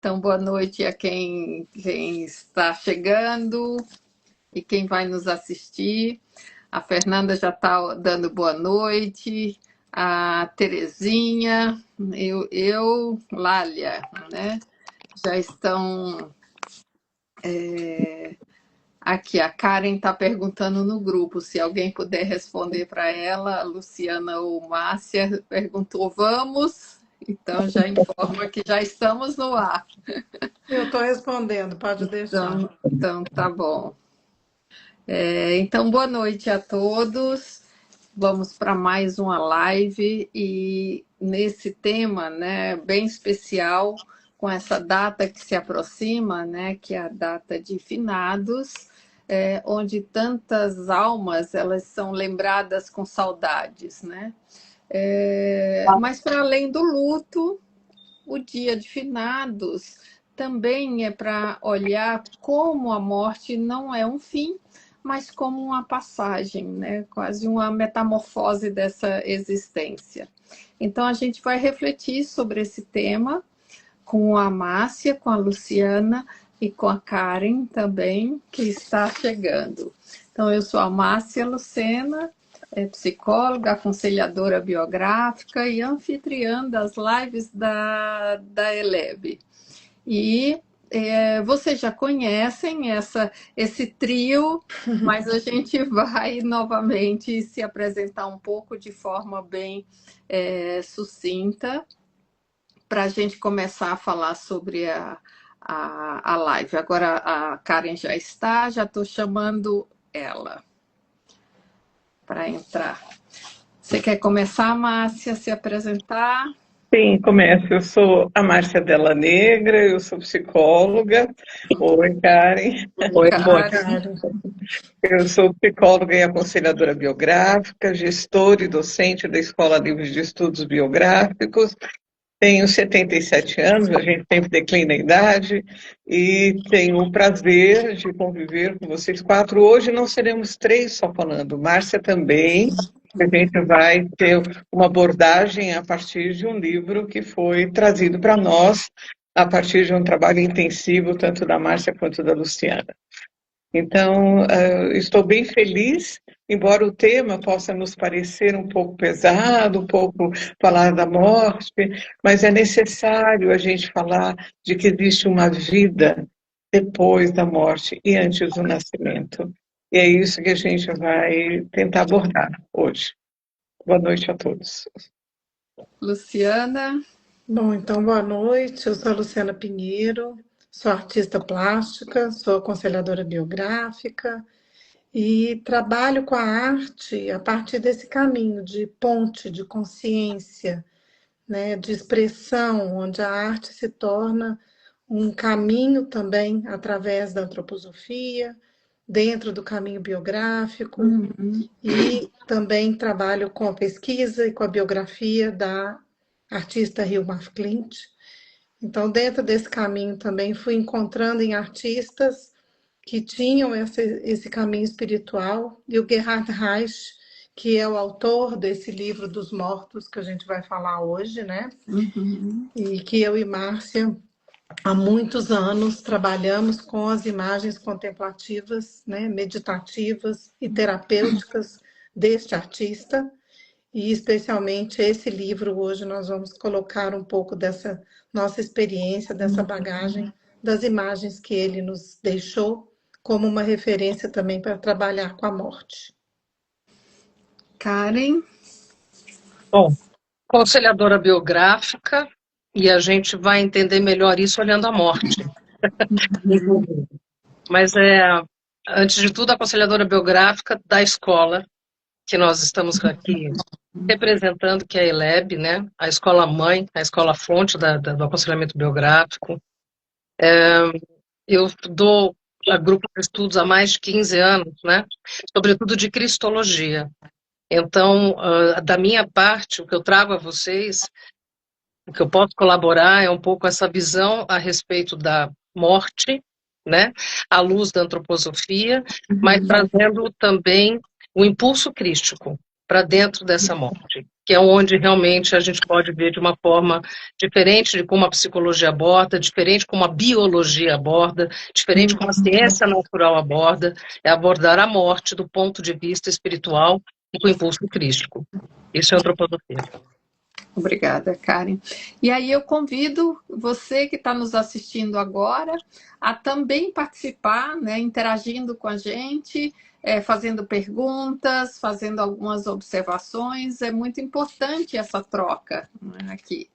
Então, boa noite a quem está chegando e quem vai nos assistir. A Fernanda já está dando boa noite, a Terezinha, Lália, né? Já estão aqui. A Karen está perguntando no grupo se alguém puder responder para ela. A Luciana ou Márcia perguntou, vamos? Então já informa que já estamos no ar. Eu estou respondendo, pode deixar. Então tá bom. Então, boa noite a todos. Vamos para mais uma live e nesse tema, né, bem especial, com essa data que se aproxima, né, que é a data de finados, onde tantas almas elas são lembradas com saudades, né? Mas para além do luto, o dia de finados também é para olhar como a morte não é um fim, mas como uma passagem, né? Quase uma metamorfose dessa existência. Então, a gente vai refletir sobre esse tema com a Márcia, com a Luciana e com a Karen também, que está chegando. Então, eu sou a Márcia Lucena, psicóloga, aconselhadora biográfica e anfitriã das lives da Eleb. E vocês já conhecem esse trio, mas a gente vai novamente se apresentar um pouco de forma bem sucinta para a gente começar a falar sobre a live. Agora a Karen já está, já estou chamando ela para entrar. Você quer começar, Márcia, se apresentar? Sim, começo. Eu sou a Márcia Della Negra, eu sou psicóloga. Oi, Karen. Oi, Karen. Eu sou psicóloga e aconselhadora biográfica, gestora e docente da Escola Livre de Estudos Biográficos. Tenho 77 anos, a gente sempre declina a idade, e tenho o prazer de conviver com vocês quatro. Hoje não seremos três só falando, Márcia também. A gente vai ter uma abordagem a partir de um livro que foi trazido para nós a partir de um trabalho intensivo, tanto da Márcia quanto da Luciana. Então, estou bem feliz, embora o tema possa nos parecer um pouco pesado, um pouco falar da morte, mas é necessário a gente falar de que existe uma vida depois da morte e antes do nascimento. E é isso que a gente vai tentar abordar hoje. Boa noite a todos. Luciana. Bom, então boa noite. Eu sou a Luciana Pinheiro, sou artista plástica, sou aconselhadora biográfica e trabalho com a arte a partir desse caminho de ponte, de consciência, né, de expressão, onde a arte se torna um caminho também através da antroposofia, dentro do caminho biográfico, e também trabalho com a pesquisa e com a biografia da artista Hilma af Klint. Então, dentro desse caminho também fui encontrando em artistas que tinham esse caminho espiritual, e o Gerhard Reich, que é o autor desse livro dos mortos que a gente vai falar hoje, né? E que eu e Márcia há muitos anos trabalhamos com as imagens contemplativas, né, meditativas e terapêuticas deste artista, e especialmente esse livro hoje nós vamos colocar um pouco dessa nossa experiência, dessa bagagem, das imagens que ele nos deixou como uma referência também para trabalhar com a morte. Karen. Bom, aconselhadora biográfica, e a gente vai entender melhor isso olhando a morte. Mas antes de tudo, aconselhadora biográfica da escola, que nós estamos aqui representando, que é a ELEB, né? A escola mãe, a escola fonte do aconselhamento biográfico. Eu dou a grupo de estudos há mais de 15 anos, né? Sobretudo de cristologia. Então, da minha parte, o que eu trago a vocês, o que eu posso colaborar é um pouco essa visão a respeito da morte, né, à luz da antroposofia, mas trazendo também o impulso crístico para dentro dessa morte, que é onde realmente a gente pode ver de uma forma diferente de como a psicologia aborda, diferente como a biologia aborda, diferente como a ciência natural aborda, é abordar a morte do ponto de vista espiritual e com impulso crístico. Isso é antroposofia. Obrigada, Karen. E aí eu convido você que está nos assistindo agora a também participar, né, interagindo com a gente, fazendo perguntas, fazendo algumas observações. É muito importante essa troca, né, aqui.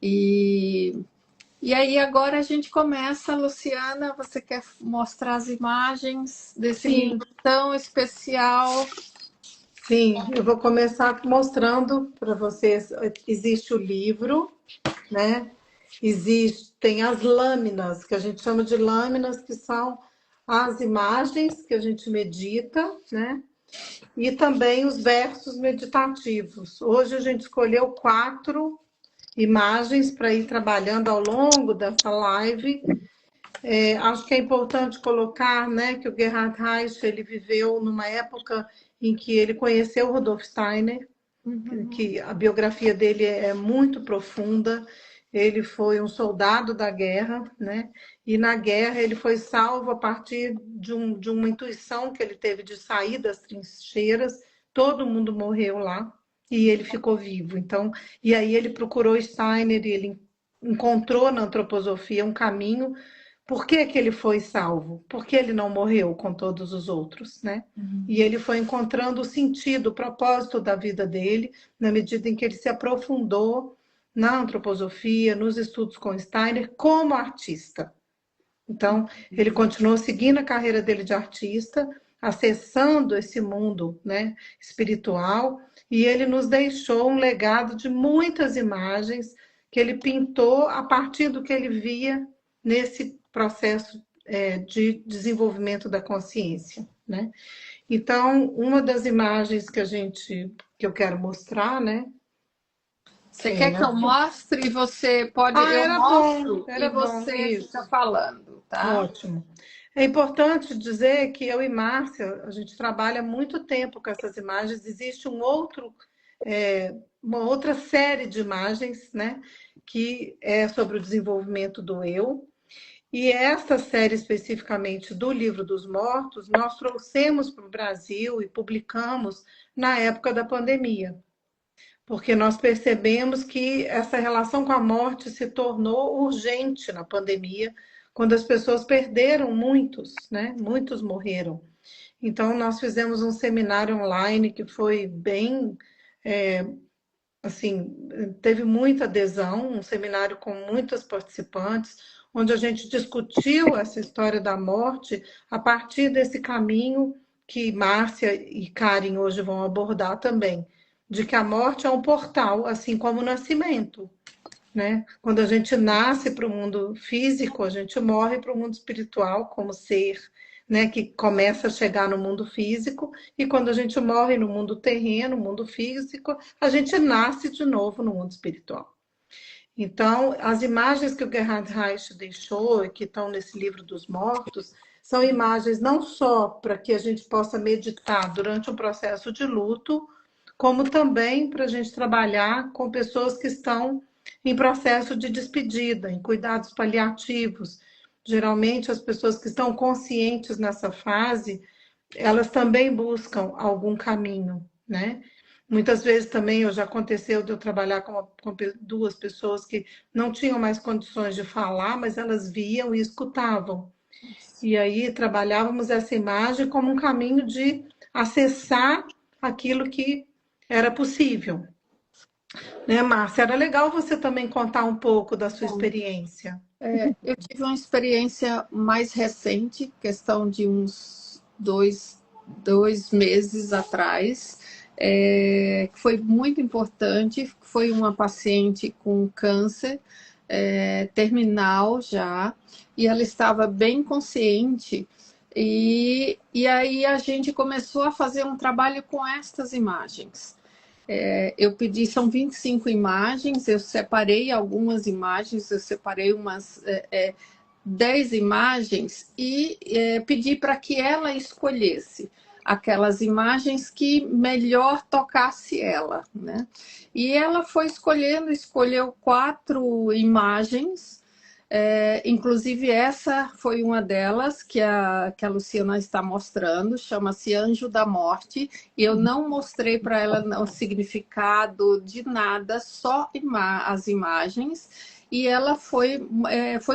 E aí agora a gente começa, Luciana, você quer mostrar as imagens desse livro tão especial? Sim, eu vou começar mostrando para vocês. Existe o livro, né? Existem as lâminas, que a gente chama de lâminas, que são as imagens que a gente medita, né? E também os versos meditativos. Hoje a gente escolheu 4 imagens para ir trabalhando ao longo dessa live. Acho que é importante colocar, né, que o Gerhard Reich ele viveu numa época em que ele conheceu Rudolf Steiner, que a biografia dele é muito profunda. Ele foi um soldado da guerra, né? E na guerra ele foi salvo a partir de uma intuição que ele teve de sair das trincheiras. Todo mundo morreu lá e ele ficou vivo. Então, e aí ele procurou Steiner e ele encontrou na antroposofia um caminho. Por que que ele foi salvo? Porque ele não morreu com todos os outros, né? E ele foi encontrando o sentido, o propósito da vida dele, na medida em que ele se aprofundou na antroposofia, nos estudos com Steiner, como artista. Então, ele continuou seguindo a carreira dele de artista, acessando esse mundo, né, espiritual, e ele nos deixou um legado de muitas imagens que ele pintou a partir do que ele via nesse processo de desenvolvimento da consciência, né? Então, uma das imagens que eu quero mostrar, né? Você quer que eu mostre e você pode... eu Era mostro bom, e era bom, você isso. fica falando, tá? Ótimo. É importante dizer que eu e Márcia, a gente trabalha muito tempo com essas imagens. Existe uma outra série de imagens, né? Que é sobre o desenvolvimento do eu. E essa série especificamente do Livro dos Mortos, nós trouxemos para o Brasil e publicamos na época da pandemia, porque nós percebemos que essa relação com a morte se tornou urgente na pandemia, quando as pessoas perderam muitos, né? Muitos morreram. Então, nós fizemos um seminário online que foi bem, assim, teve muita adesão, um seminário com muitos participantes, onde a gente discutiu essa história da morte a partir desse caminho que Márcia e Karen hoje vão abordar também, de que a morte é um portal, assim como o nascimento, né? Quando a gente nasce para o mundo físico, a gente morre para o mundo espiritual como ser, né, que começa a chegar no mundo físico, e quando a gente morre no mundo terreno, no mundo físico, a gente nasce de novo no mundo espiritual. Então, as imagens que o Gerhard Reich deixou e que estão nesse livro dos mortos são imagens não só para que a gente possa meditar durante um processo de luto, como também para a gente trabalhar com pessoas que estão em processo de despedida, em cuidados paliativos. Geralmente, as pessoas que estão conscientes nessa fase, elas também buscam algum caminho, né? Muitas vezes também já aconteceu de eu trabalhar com 2 pessoas que não tinham mais condições de falar, mas elas viam e escutavam. E aí trabalhávamos essa imagem como um caminho de acessar aquilo que era possível. Né, Márcia? Era legal você também contar um pouco da sua experiência. Eu tive uma experiência mais recente, questão de uns 2 meses atrás, que foi muito importante. Foi uma paciente com câncer terminal já, e ela estava bem consciente, e aí a gente começou a fazer um trabalho com estas imagens. Eu pedi, são 25 imagens, eu separei algumas imagens, eu separei umas 10 imagens e pedi para que ela escolhesse. aquelas imagens que melhor tocasse ela, né? E ela foi escolheu 4 imagens, inclusive essa foi uma delas que a Luciana está mostrando, chama-se Anjo da Morte, e eu não mostrei para ela o significado de nada, só as imagens, e ela foi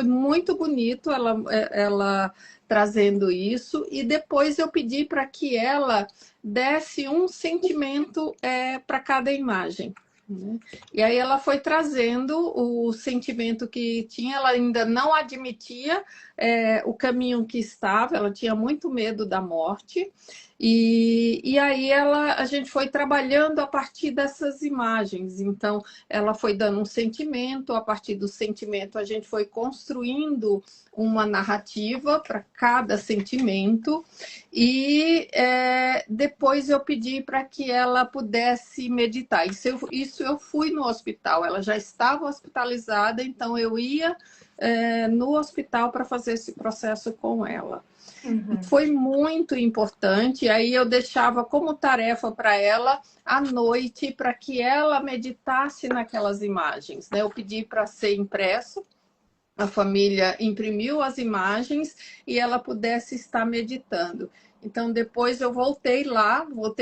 muito bonito, ela trazendo isso, e depois eu pedi para que ela desse um sentimento para cada imagem, né? E aí ela foi trazendo o sentimento que tinha, ela ainda não admitia o caminho que estava, ela tinha muito medo da morte, e aí a gente foi trabalhando a partir dessas imagens, então ela foi dando um sentimento, a partir do sentimento a gente foi construindo uma narrativa para cada sentimento, e depois eu pedi para que ela pudesse meditar. Isso eu fui no hospital, ela já estava hospitalizada, então eu ia no hospital para fazer esse processo com ela. Uhum. Foi muito importante, aí eu deixava como tarefa para ela à noite, para que ela meditasse naquelas imagens, né? Eu pedi para ser impresso, a família imprimiu as imagens e ela pudesse estar meditando. Então, depois eu voltei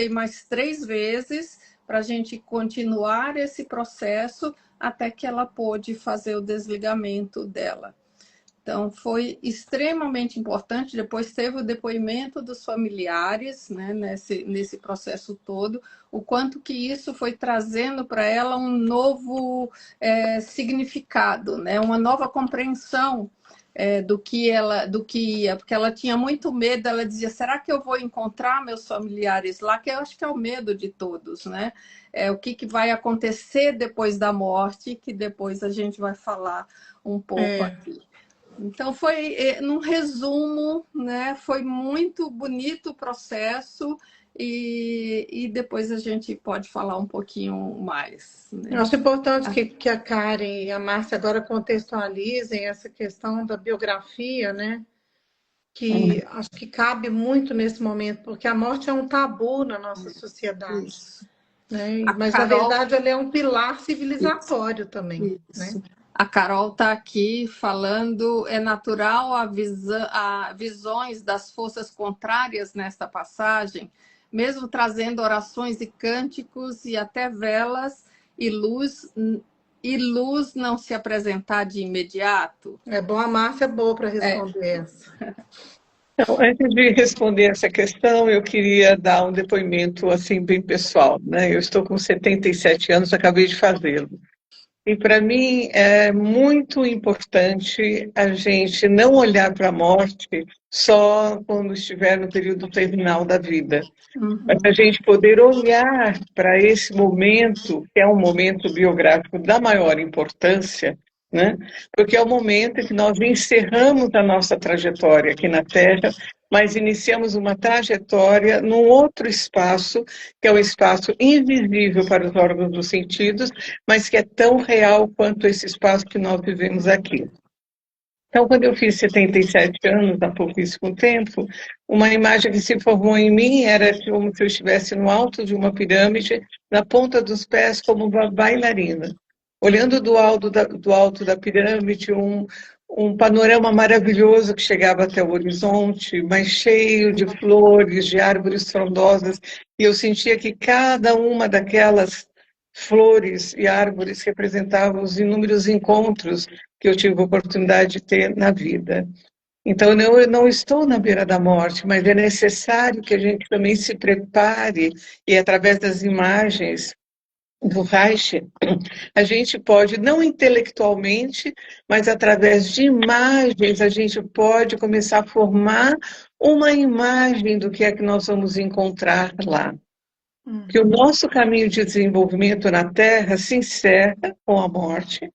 mais 3 vezes para a gente continuar esse processo até que ela pôde fazer o desligamento dela. Então, foi extremamente importante. Depois teve o depoimento dos familiares, né, nesse processo todo, o quanto que isso foi trazendo para ela um novo significado, né, uma nova compreensão do que ia, porque ela tinha muito medo. Ela dizia, será que eu vou encontrar meus familiares lá? Que eu acho que é o medo de todos, né? O que vai acontecer depois da morte, que depois a gente vai falar um pouco aqui. Então, foi, num resumo, né, foi muito bonito o processo, e depois a gente pode falar um pouquinho mais, né? Eu acho importante que a Karen e a Márcia agora contextualizem essa questão da biografia, né? Que acho que cabe muito nesse momento, porque a morte é um tabu na nossa sociedade. Isso. Né? Mas, na verdade, ela é um pilar civilizatório também. Isso. Né? A Carol está aqui falando, é natural a visões das forças contrárias nesta passagem, mesmo trazendo orações e cânticos e até velas e luz não se apresentar de imediato? É bom, a Márcia é boa para responder essa. Então, antes de responder essa questão, eu queria dar um depoimento assim bem pessoal, né? Eu estou com 77 anos, acabei de fazê-lo. E para mim é muito importante a gente não olhar para a morte só quando estiver no período terminal da vida. Mas a gente poder olhar para esse momento, que é um momento biográfico da maior importância, né? Porque é o momento em que nós encerramos a nossa trajetória aqui na Terra, mas iniciamos uma trajetória num outro espaço, que é o espaço invisível para os órgãos dos sentidos, mas que é tão real quanto esse espaço que nós vivemos aqui. Então, quando eu fiz 77 anos, há pouquíssimo tempo, uma imagem que se formou em mim era como se eu estivesse no alto de uma pirâmide, na ponta dos pés, como uma bailarina. Olhando do alto da pirâmide, um panorama maravilhoso que chegava até o horizonte, mas cheio de flores, de árvores frondosas, e eu sentia que cada uma daquelas flores e árvores representavam os inúmeros encontros que eu tive a oportunidade de ter na vida. Então, eu não estou na beira da morte, mas é necessário que a gente também se prepare, e através das imagens do Reich, a gente pode, não intelectualmente, mas através de imagens, a gente pode começar a formar uma imagem do que é que nós vamos encontrar lá. Que o nosso caminho de desenvolvimento na Terra se encerra com a morte,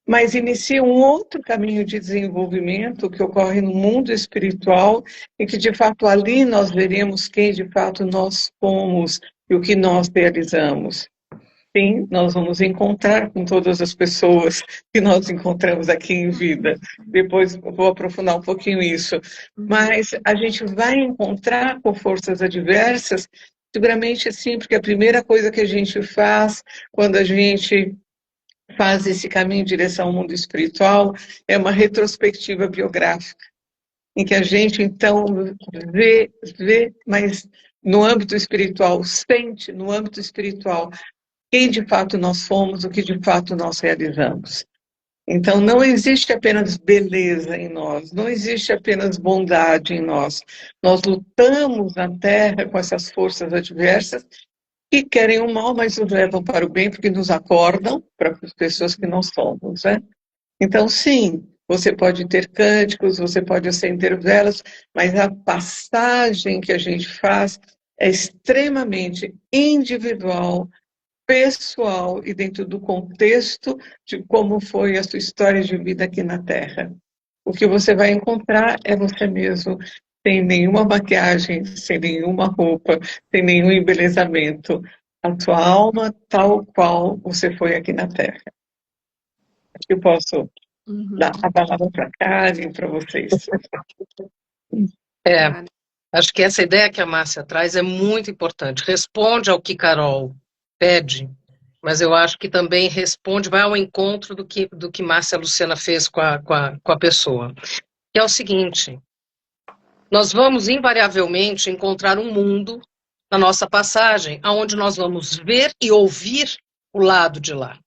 mas inicia um outro caminho de desenvolvimento que ocorre no mundo espiritual, e que, de fato, ali nós veremos quem, de fato, nós somos e o que nós realizamos. sim, nós vamos encontrar com todas as pessoas que nós encontramos aqui em vida. Depois eu vou aprofundar um pouquinho isso. Mas a gente vai encontrar com forças adversas, seguramente sim, porque a primeira coisa que a gente faz quando a gente faz esse caminho em direção ao mundo espiritual é uma retrospectiva biográfica, em que a gente, então, vê, mas no âmbito espiritual, sente no âmbito espiritual quem de fato nós somos, o que de fato nós realizamos. Então, não existe apenas beleza em nós, não existe apenas bondade em nós. Nós lutamos na Terra com essas forças adversas que querem o mal, mas nos levam para o bem, porque nos acordam para as pessoas que nós somos, né? Então, sim, você pode ter cânticos, você pode acender velas, mas a passagem que a gente faz é extremamente individual, pessoal e dentro do contexto de como foi a sua história de vida aqui na Terra. O que você vai encontrar é você mesmo, sem nenhuma maquiagem, sem nenhuma roupa, sem nenhum embelezamento. A sua alma tal qual você foi aqui na Terra. Acho que eu posso dar a palavra para a Karen, para vocês. Acho que essa ideia que a Márcia traz é muito importante. Responde ao que Carol pede, mas eu acho que também responde, vai ao encontro do que Márcia Luciana fez com a pessoa. Que é o seguinte, nós vamos invariavelmente encontrar um mundo na nossa passagem, onde nós vamos ver e ouvir o lado de lá.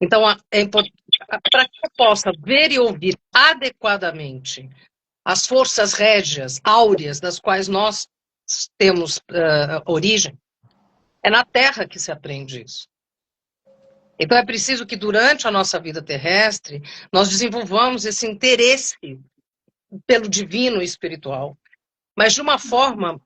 Então, para que eu possa ver e ouvir adequadamente as forças régias, áureas, das quais nós temos origem, é na Terra que se aprende isso. Então é preciso que durante a nossa vida terrestre, nós desenvolvamos esse interesse pelo divino e espiritual, mas de uma forma,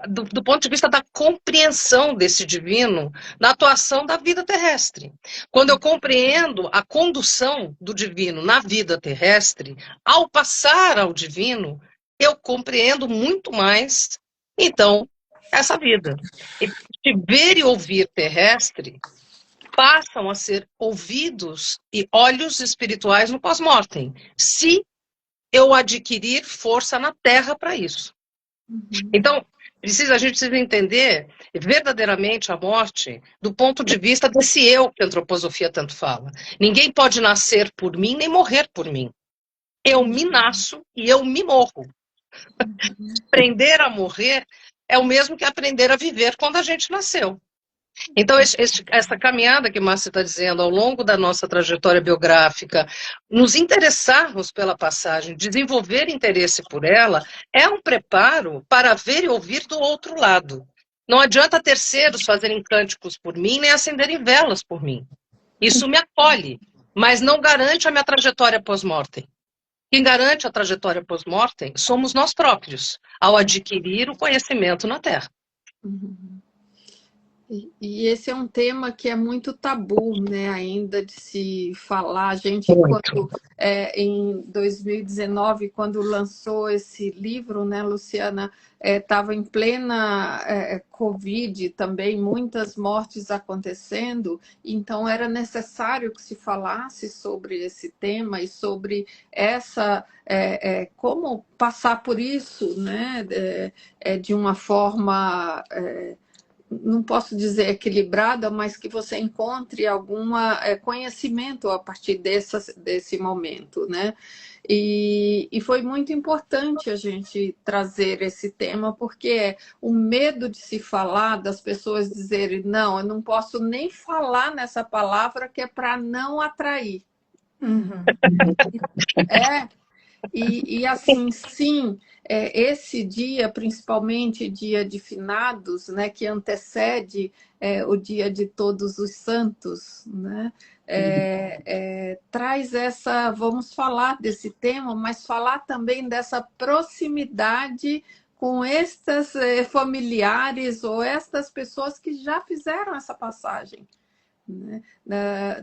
do ponto de vista da compreensão desse divino, na atuação da vida terrestre. Quando eu compreendo a condução do divino na vida terrestre, ao passar ao divino, eu compreendo muito mais, então, essa vida. E ver e ouvir terrestre passam a ser ouvidos e olhos espirituais no pós-mortem, se eu adquirir força na Terra para isso. Então, a gente precisa entender verdadeiramente a morte do ponto de vista desse eu que a antroposofia tanto fala. Ninguém pode nascer por mim nem morrer por mim. Eu me nasço e eu me morro. Aprender a morrer é o mesmo que aprender a viver quando a gente nasceu. Então, essa caminhada que Márcia está dizendo, ao longo da nossa trajetória biográfica, nos interessarmos pela passagem, desenvolver interesse por ela, é um preparo para ver e ouvir do outro lado. Não adianta terceiros fazerem cânticos por mim, nem acenderem velas por mim. Isso me acolhe, mas não garante a minha trajetória pós-mortem. Quem garante a trajetória pós-mortem somos nós próprios, ao adquirir o conhecimento na Terra. E esse é um tema que é muito tabu, né, ainda de se falar. A gente, quando, em 2019, quando lançou esse livro, né, Luciana, estava em plena Covid também, muitas mortes acontecendo, então era necessário que se falasse sobre esse tema e sobre como passar por isso, né, de uma forma... não posso dizer equilibrada, mas que você encontre algum conhecimento a partir desse momento, né? E foi muito importante a gente trazer esse tema, porque o medo de se falar, das pessoas dizerem, não, eu não posso nem falar nessa palavra que é para não atrair. E assim, sim, esse dia, principalmente dia de finados, né, que antecede o dia de Todos os Santos, né, traz vamos falar desse tema, mas falar também dessa proximidade com estas familiares ou estas pessoas que já fizeram essa passagem.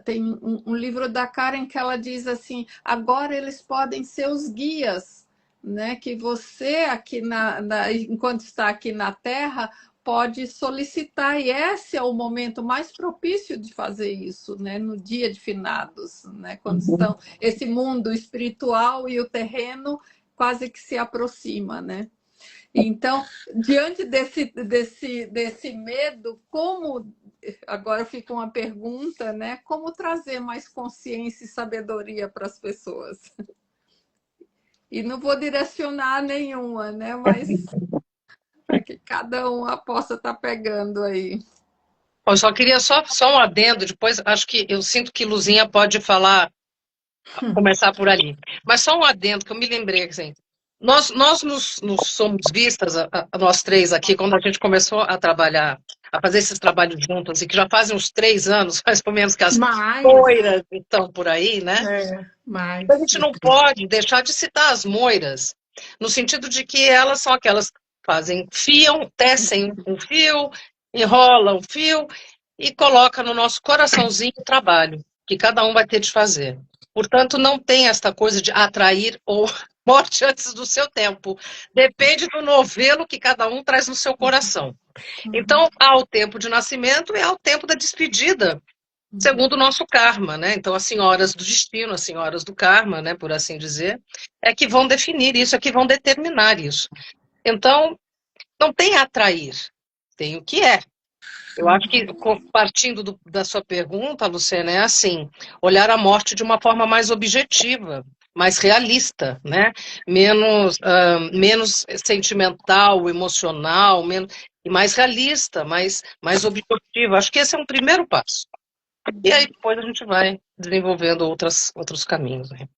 Tem um livro da Karen que ela diz assim, agora eles podem ser os guias, né? Que você aqui enquanto está aqui na Terra, pode solicitar, e esse é o momento mais propício de fazer isso, né? No dia de finados, né? Quando estão esse mundo espiritual e o terreno quase que se aproxima, né? Então, diante desse medo, como agora fica uma pergunta, né? Como trazer mais consciência e sabedoria para as pessoas? E não vou direcionar nenhuma, né? Mas para que cada uma possa estar pegando aí. Eu só queria só um adendo, depois acho que eu sinto que Luzinha pode falar, começar por ali. Mas só um adendo que eu me lembrei, assim, nós nos somos vistas, nós três aqui, quando a gente começou a trabalhar, a fazer esses trabalhos juntos, e que já fazem uns 3 anos, mais ou menos, que as Mais, moiras estão por aí, né? mais. A gente não pode deixar de citar as moiras, no sentido de que elas são aquelas que fazem, fiam, tecem um fio, enrolam o fio e coloca no nosso coraçãozinho o trabalho que cada um vai ter de fazer. Portanto, não tem esta coisa de atrair ou morte antes do seu tempo. Depende do novelo que cada um traz no seu coração. Então, há o tempo de nascimento e há o tempo da despedida, segundo o nosso karma, né? Então, as senhoras do destino, as senhoras do karma, né, por assim dizer, é que vão definir isso, é que vão determinar isso. Então, não tem atrair, tem o que é. Eu acho que, partindo da sua pergunta, Luciana, é assim, olhar a morte de uma forma mais objetiva, mais realista, né? Menos sentimental, emocional, e mais realista, mais objetivo. Acho que esse é um primeiro passo. E aí depois a gente vai desenvolvendo outros caminhos, né?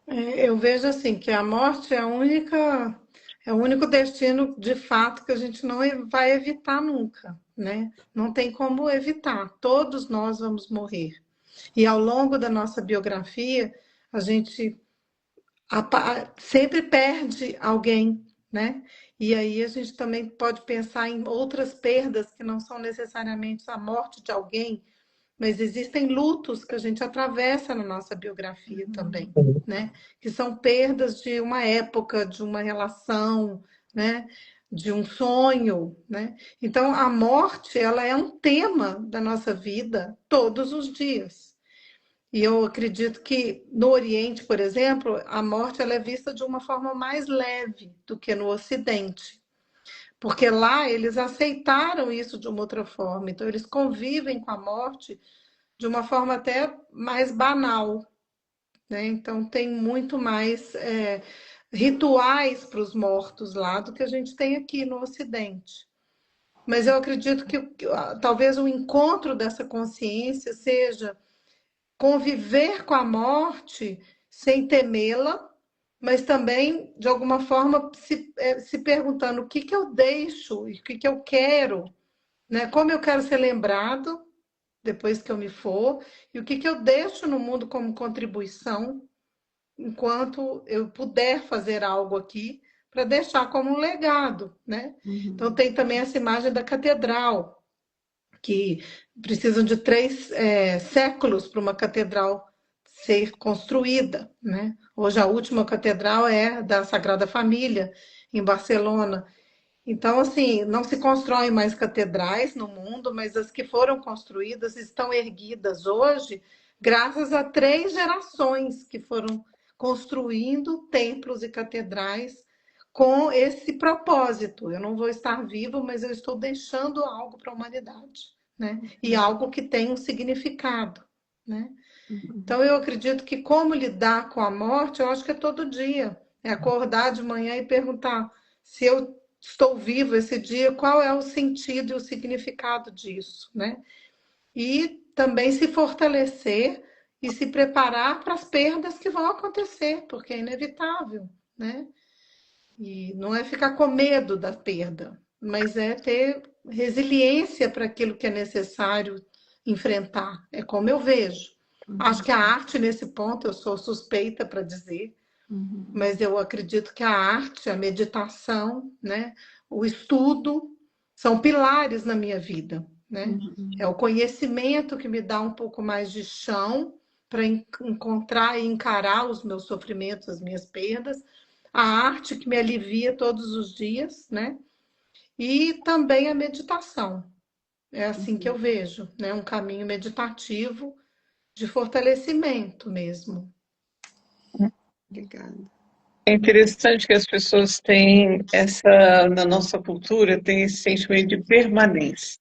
Eu vejo assim que a morte é o único destino de fato que a gente não vai evitar nunca, né? Não tem como evitar. Todos nós vamos morrer. E ao longo da nossa biografia, a gente sempre perde alguém, né? E aí a gente também pode pensar em outras perdas que não são necessariamente a morte de alguém, mas existem lutos que a gente atravessa na nossa biografia também, né? Que são perdas de uma época, de uma relação, né? De um sonho, né? Então a morte, ela é um tema da nossa vida todos os dias. E eu acredito que no Oriente, por exemplo, a morte ela é vista de uma forma mais leve do que no Ocidente. Porque lá eles aceitaram isso de uma outra forma. Então, eles convivem com a morte de uma forma até mais banal, né? Então, tem muito mais rituais para os mortos lá do que a gente tem aqui no Ocidente. Mas eu acredito que talvez o encontro dessa consciência seja conviver com a morte sem temê-la, mas também, de alguma forma, se perguntando o que, que eu deixo e o que, que eu quero, né? Como eu quero ser lembrado depois que eu me for, e o que, que eu deixo no mundo como contribuição, enquanto eu puder fazer algo aqui, para deixar como um legado, né? Então tem também essa imagem da catedral, que precisam de 3 séculos para uma catedral ser construída, né? Hoje a última catedral é da Sagrada Família, em Barcelona. Então, assim, não se constroem mais catedrais no mundo, mas as que foram construídas estão erguidas hoje graças a 3 gerações que foram construindo templos e catedrais com esse propósito. Eu não vou estar vivo, mas eu estou deixando algo para a humanidade, né? E algo que tem um significado, né? Então, eu acredito que como lidar com a morte, eu acho que é todo dia. É acordar de manhã e perguntar se eu estou vivo esse dia, qual é o sentido e o significado disso, né? E também se fortalecer e se preparar para as perdas que vão acontecer, porque é inevitável, né? E não é ficar com medo da perda, mas é ter resiliência para aquilo que é necessário enfrentar. É como eu vejo. Acho que a arte, nesse ponto, eu sou suspeita para dizer, mas eu acredito que a arte, a meditação, né, o estudo, são pilares na minha vida, né? É o conhecimento que me dá um pouco mais de chão para encontrar e encarar os meus sofrimentos, as minhas perdas, a arte que me alivia todos os dias, né? e também a meditação. É assim que eu vejo, né? Um caminho meditativo de fortalecimento mesmo. Obrigada. É interessante que as pessoas têm essa, na nossa cultura, tem esse sentimento de permanência.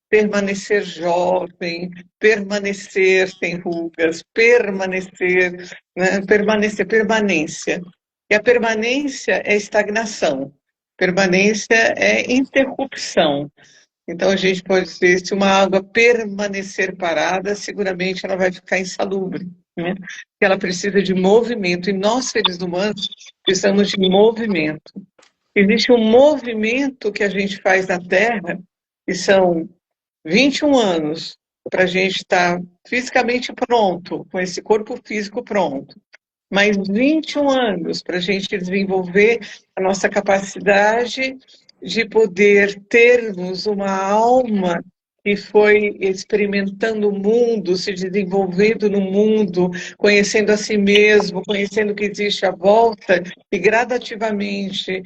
Permanecer jovem, permanecer sem rugas, permanecer, né? Permanência. E a permanência é estagnação, permanência é interrupção. Então, a gente pode dizer, se uma água permanecer parada, seguramente ela vai ficar insalubre, né? Porque ela precisa de movimento, e nós, seres humanos, precisamos de movimento. Existe um movimento que a gente faz na Terra, que são 21 anos, para a gente estar fisicamente pronto, com esse corpo físico pronto. Mais 21 anos para a gente desenvolver a nossa capacidade de poder termos uma alma que foi experimentando o mundo, se desenvolvendo no mundo, conhecendo a si mesmo, conhecendo o que existe à volta, e gradativamente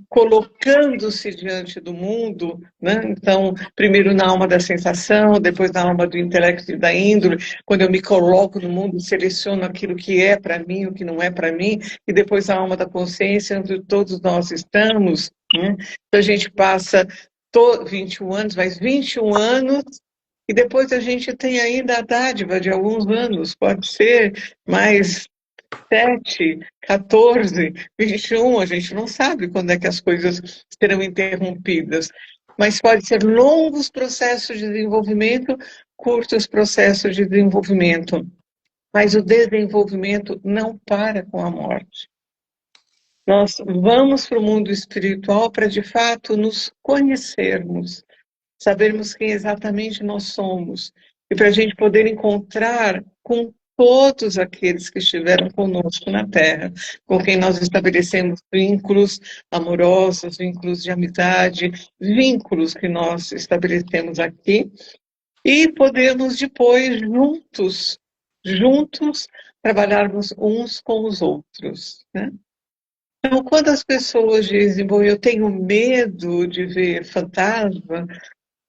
colocando-se diante do mundo, né? Então, primeiro na alma da sensação, depois na alma do intelecto e da índole, quando eu me coloco no mundo, seleciono aquilo que é para mim, o que não é para mim, e depois a alma da consciência, onde todos nós estamos, né? Então, a gente passa 21 anos, mais 21 anos, e depois a gente tem ainda a dádiva de alguns anos, pode ser mais 7, 14, 21, a gente não sabe quando é que as coisas serão interrompidas, mas pode ser longos processos de desenvolvimento, curtos processos de desenvolvimento, mas o desenvolvimento não para com a morte. Nós vamos para o mundo espiritual para, de fato, nos conhecermos, sabermos quem exatamente nós somos, e para a gente poder encontrar com todos aqueles que estiveram conosco na Terra, com quem nós estabelecemos vínculos amorosos, vínculos de amizade, vínculos que nós estabelecemos aqui, e podemos depois, juntos, trabalharmos uns com os outros, né? Então, quando as pessoas dizem, bom, eu tenho medo de ver fantasma,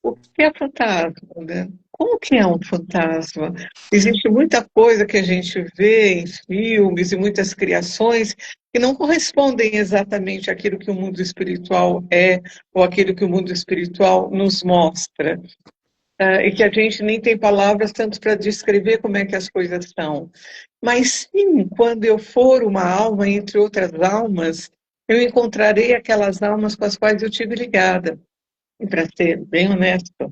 o que é fantasma, né? Como que é um fantasma? Existe muita coisa que a gente vê em filmes e muitas criações que não correspondem exatamente àquilo que o mundo espiritual é ou àquilo que o mundo espiritual nos mostra. E que a gente nem tem palavras tanto para descrever como é que as coisas são. Mas sim, quando eu for uma alma entre outras almas, eu encontrarei aquelas almas com as quais eu tive ligada. E para ser bem honesto,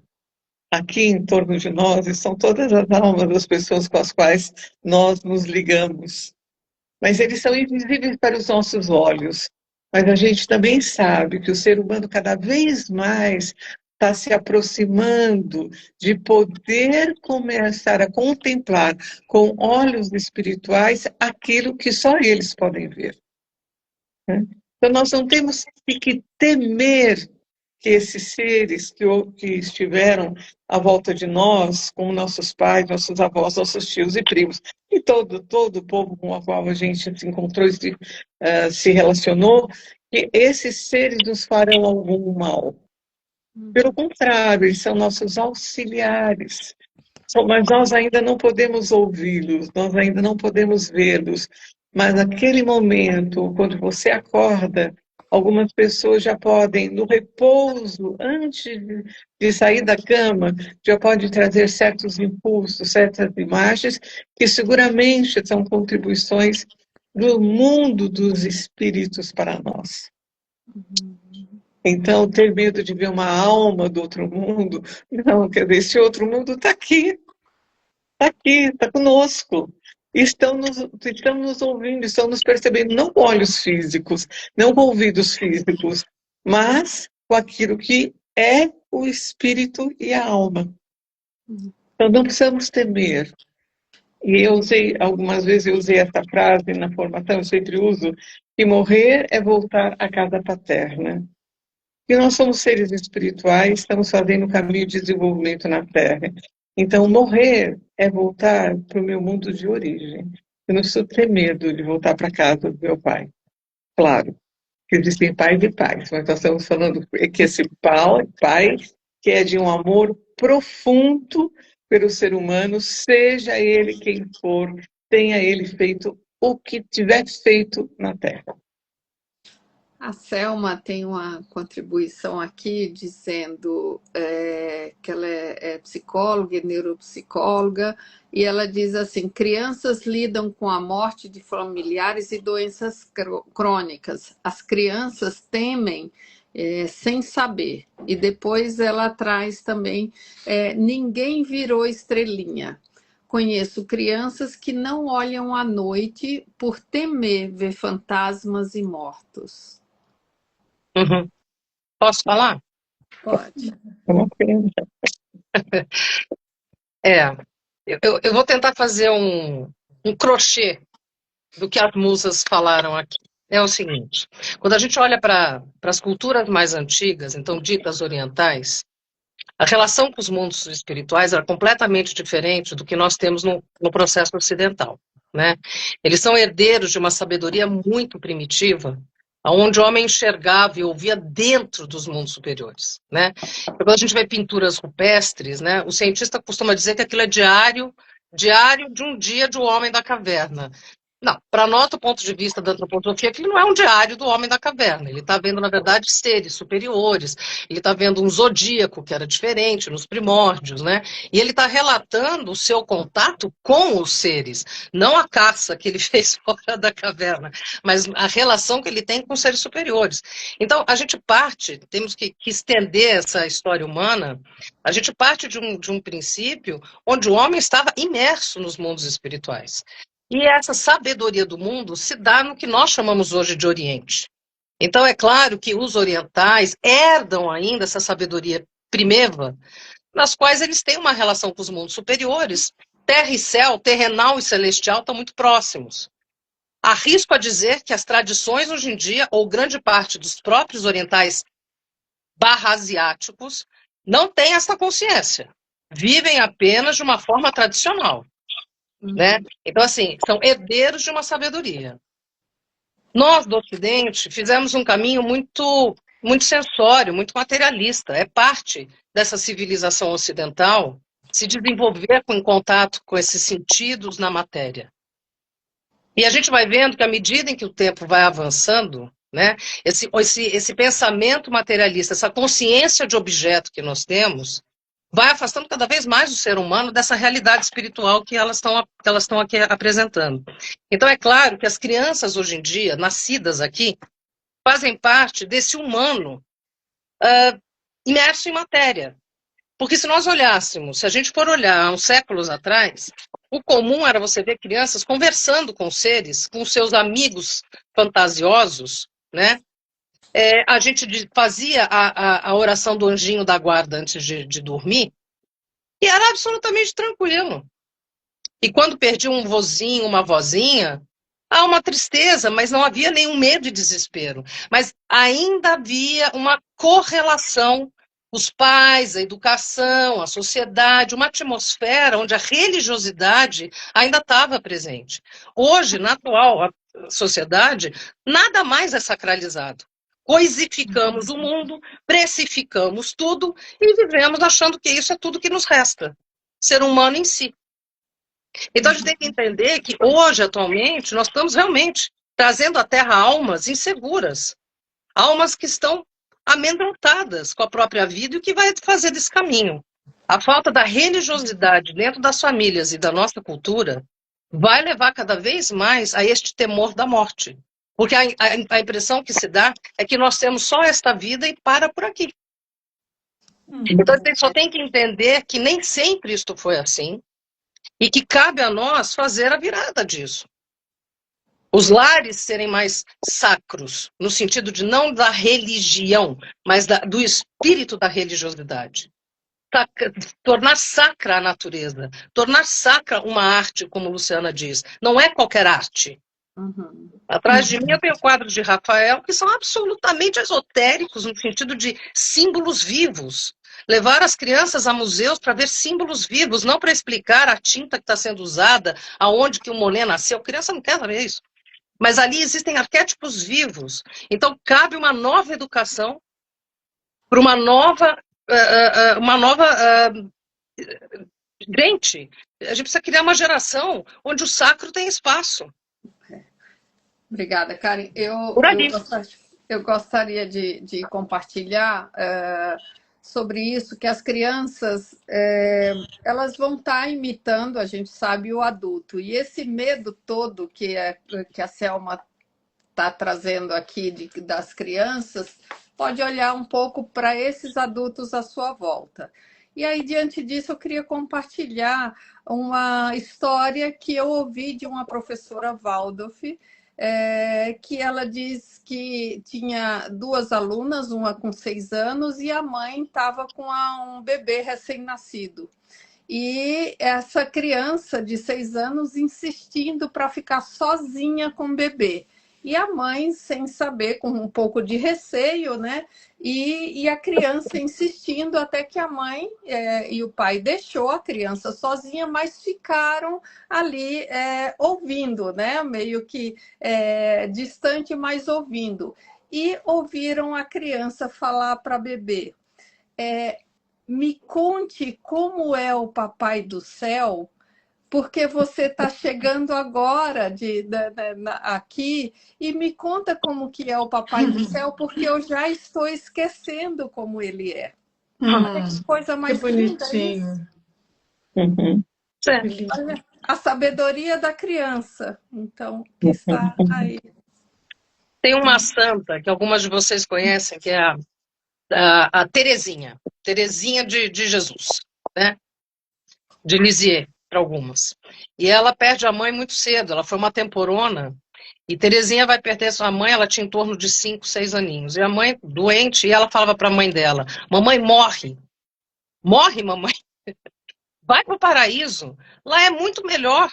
aqui em torno de nós estão todas as almas das pessoas com as quais nós nos ligamos. Mas eles são invisíveis para os nossos olhos. Mas a gente também sabe que o ser humano cada vez mais está se aproximando de poder começar a contemplar com olhos espirituais aquilo que só eles podem ver, né? Então nós não temos que temer que esses seres que estiveram à volta de nós, como nossos pais, nossos avós, nossos tios e primos, e todo o povo com o qual a gente se encontrou e se relacionou, que esses seres nos farão algum mal. Pelo contrário, eles são nossos auxiliares. Mas nós ainda não podemos ouvi-los, nós ainda não podemos vê-los. Mas naquele momento, quando você acorda, algumas pessoas já podem, no repouso, antes de sair da cama, já podem trazer certos impulsos, certas imagens, que seguramente são contribuições do mundo dos espíritos para nós. Então, ter medo de ver uma alma do outro mundo, não, quer dizer, esse outro mundo está aqui, está conosco. Estão nos ouvindo, estão nos percebendo, não com olhos físicos, não com ouvidos físicos, mas com aquilo que é o espírito e a alma. Então, não precisamos temer. E algumas vezes eu usei essa frase na formação, eu sempre uso, que morrer é voltar à casa paterna. E nós somos seres espirituais, estamos fazendo um caminho de desenvolvimento na Terra. Então, morrer é voltar para o meu mundo de origem. Eu não preciso ter medo de voltar para a casa do meu pai. Claro, que existem pais e pais, mas nós estamos falando que esse pai que é de um amor profundo pelo ser humano, seja ele quem for, tenha ele feito o que tiver feito na Terra. A Selma tem uma contribuição aqui dizendo que ela é psicóloga e neuropsicóloga, e ela diz assim: crianças lidam com a morte de familiares e doenças crônicas. As crianças temem sem saber. E depois ela traz também: ninguém virou estrelinha. Conheço crianças que não olham à noite por temer ver fantasmas e mortos. Uhum. Posso falar? Pode. Eu vou tentar fazer um crochê do que as musas falaram aqui. É o seguinte, quando a gente olha para as culturas mais antigas, então ditas orientais, a relação com os mundos espirituais era completamente diferente do que nós temos no processo ocidental, né? Eles são herdeiros de uma sabedoria muito primitiva, onde o homem enxergava e ouvia dentro dos mundos superiores, né? Quando a gente vê pinturas rupestres, né, o cientista costuma dizer que aquilo é diário de um dia do homem da caverna. Não, para nós, do ponto de vista da antropologia, aquilo não é um diário do homem da caverna. Ele está vendo, na verdade, seres superiores. Ele está vendo um zodíaco que era diferente nos primórdios, né? E ele está relatando o seu contato com os seres, não a caça que ele fez fora da caverna, mas a relação que ele tem com os seres superiores. Então, a gente parte, temos que estender essa história humana, a gente parte de um princípio onde o homem estava imerso nos mundos espirituais. E essa sabedoria do mundo se dá no que nós chamamos hoje de Oriente. Então, é claro que os orientais herdam ainda essa sabedoria primeva, nas quais eles têm uma relação com os mundos superiores. Terra e céu, terrenal e celestial, estão muito próximos. Arrisco a dizer que as tradições hoje em dia, ou grande parte dos próprios orientais asiáticos, não têm essa consciência. Vivem apenas de uma forma tradicional. Né? Então, assim, são herdeiros de uma sabedoria. Nós, do Ocidente, fizemos um caminho muito sensório, muito materialista. É parte dessa civilização ocidental se desenvolver em contato com esses sentidos na matéria. E a gente vai vendo que, à medida em que o tempo vai avançando, né, esse pensamento materialista, essa consciência de objeto que nós temos, vai afastando cada vez mais o ser humano dessa realidade espiritual que elas estão aqui apresentando. Então, é claro que as crianças hoje em dia, nascidas aqui, fazem parte desse humano imerso em matéria. Porque se nós olhássemos, se a gente for olhar há uns séculos atrás, o comum era você ver crianças conversando com seres, com seus amigos fantasiosos, né? A gente fazia a oração do anjinho da guarda antes de dormir, e era absolutamente tranquilo. E quando perdi um vozinho, uma vozinha, há uma tristeza, mas não havia nenhum medo e desespero. Mas ainda havia uma correlação, os pais, a educação, a sociedade, uma atmosfera onde a religiosidade ainda estava presente. Hoje, na atual sociedade, nada mais é sacralizado. Coisificamos o mundo, precificamos tudo e vivemos achando que isso é tudo que nos resta. Ser humano em si. Então a gente tem que entender que hoje, atualmente, nós estamos realmente trazendo à Terra almas inseguras. Almas que estão amedrontadas com a própria vida e o que vai fazer desse caminho. A falta da religiosidade dentro das famílias e da nossa cultura vai levar cada vez mais a este temor da morte. Porque a impressão que se dá é que nós temos só esta vida e para por aqui. Então, a gente só tem que entender que nem sempre isto foi assim e que cabe a nós fazer a virada disso. Os lares serem mais sacros, no sentido de não da religião, mas do espírito da religiosidade. Tornar sacra a natureza, tornar sacra uma arte, como Luciana diz. Não é qualquer arte. Atrás de mim eu tenho quadros de Rafael que são absolutamente esotéricos, no sentido de símbolos vivos. Levar as crianças a museus para ver símbolos vivos, não para explicar a tinta que está sendo usada, aonde que o Monet nasceu. A criança não quer saber isso. Mas ali existem arquétipos vivos. Então, cabe uma nova educação para uma nova gente. A gente precisa criar uma geração onde o sacro tem espaço. Obrigada, Karen. Por ali. Eu gostaria de compartilhar sobre isso, que as crianças elas vão estar imitando, a gente sabe, o adulto. E esse medo todo que a Selma está trazendo aqui das crianças, pode olhar um pouco para esses adultos à sua volta. E aí, diante disso, eu queria compartilhar uma história que eu ouvi de uma professora Waldorf, que ela diz que tinha 2 alunas, uma com 6 anos, e a mãe estava com um bebê recém-nascido. E essa criança de 6 anos insistindo para ficar sozinha com o bebê. E a mãe, sem saber, com um pouco de receio, né? E a criança insistindo até que a mãe e o pai deixou a criança sozinha, mas ficaram ali ouvindo, né? Meio que distante, mas ouvindo. E ouviram a criança falar para a bebê: me conte como é o Papai do Céu, porque você está chegando agora aqui, e me conta como que é o Papai do Céu, porque eu já estou esquecendo como ele é. Olha que coisa mais linda isso. Uhum. Olha, a sabedoria da criança, então, que está aí. Tem uma santa que algumas de vocês conhecem, que é a Terezinha. Terezinha de Jesus, né? De Lisieux, para algumas. E ela perde a mãe muito cedo, ela foi uma temporona, e Terezinha vai perder sua mãe, ela tinha em torno de 5, 6 aninhos. E a mãe doente, e ela falava para a mãe dela: mamãe, morre. Morre, mamãe. Vai para o paraíso. Lá é muito melhor.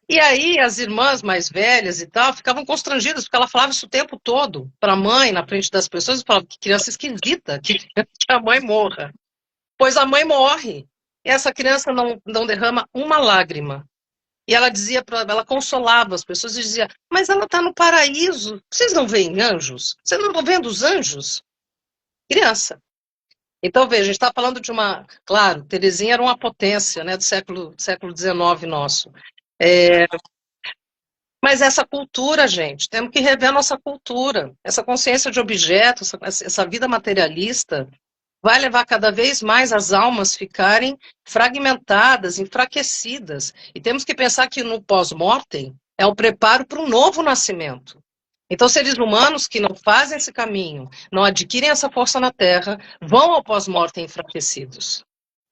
E aí as irmãs mais velhas e tal ficavam constrangidas, porque ela falava isso o tempo todo para a mãe, na frente das pessoas, e falava: que criança esquisita, que a mãe morra. Pois a mãe morre. E essa criança não derrama uma lágrima. E ela dizia, ela consolava as pessoas e dizia: mas ela está no paraíso. Vocês não veem anjos? Vocês não estão vendo os anjos? Criança. Então, veja, a gente está falando de uma... Claro, Terezinha era uma potência, né, do século XIX nosso. Mas essa cultura, gente, temos que rever a nossa cultura. Essa consciência de objeto, essa vida materialista, vai levar cada vez mais as almas ficarem fragmentadas, enfraquecidas. E temos que pensar que no pós-mortem é o preparo para um novo nascimento. Então, seres humanos que não fazem esse caminho, não adquirem essa força na Terra, vão ao pós-mortem enfraquecidos.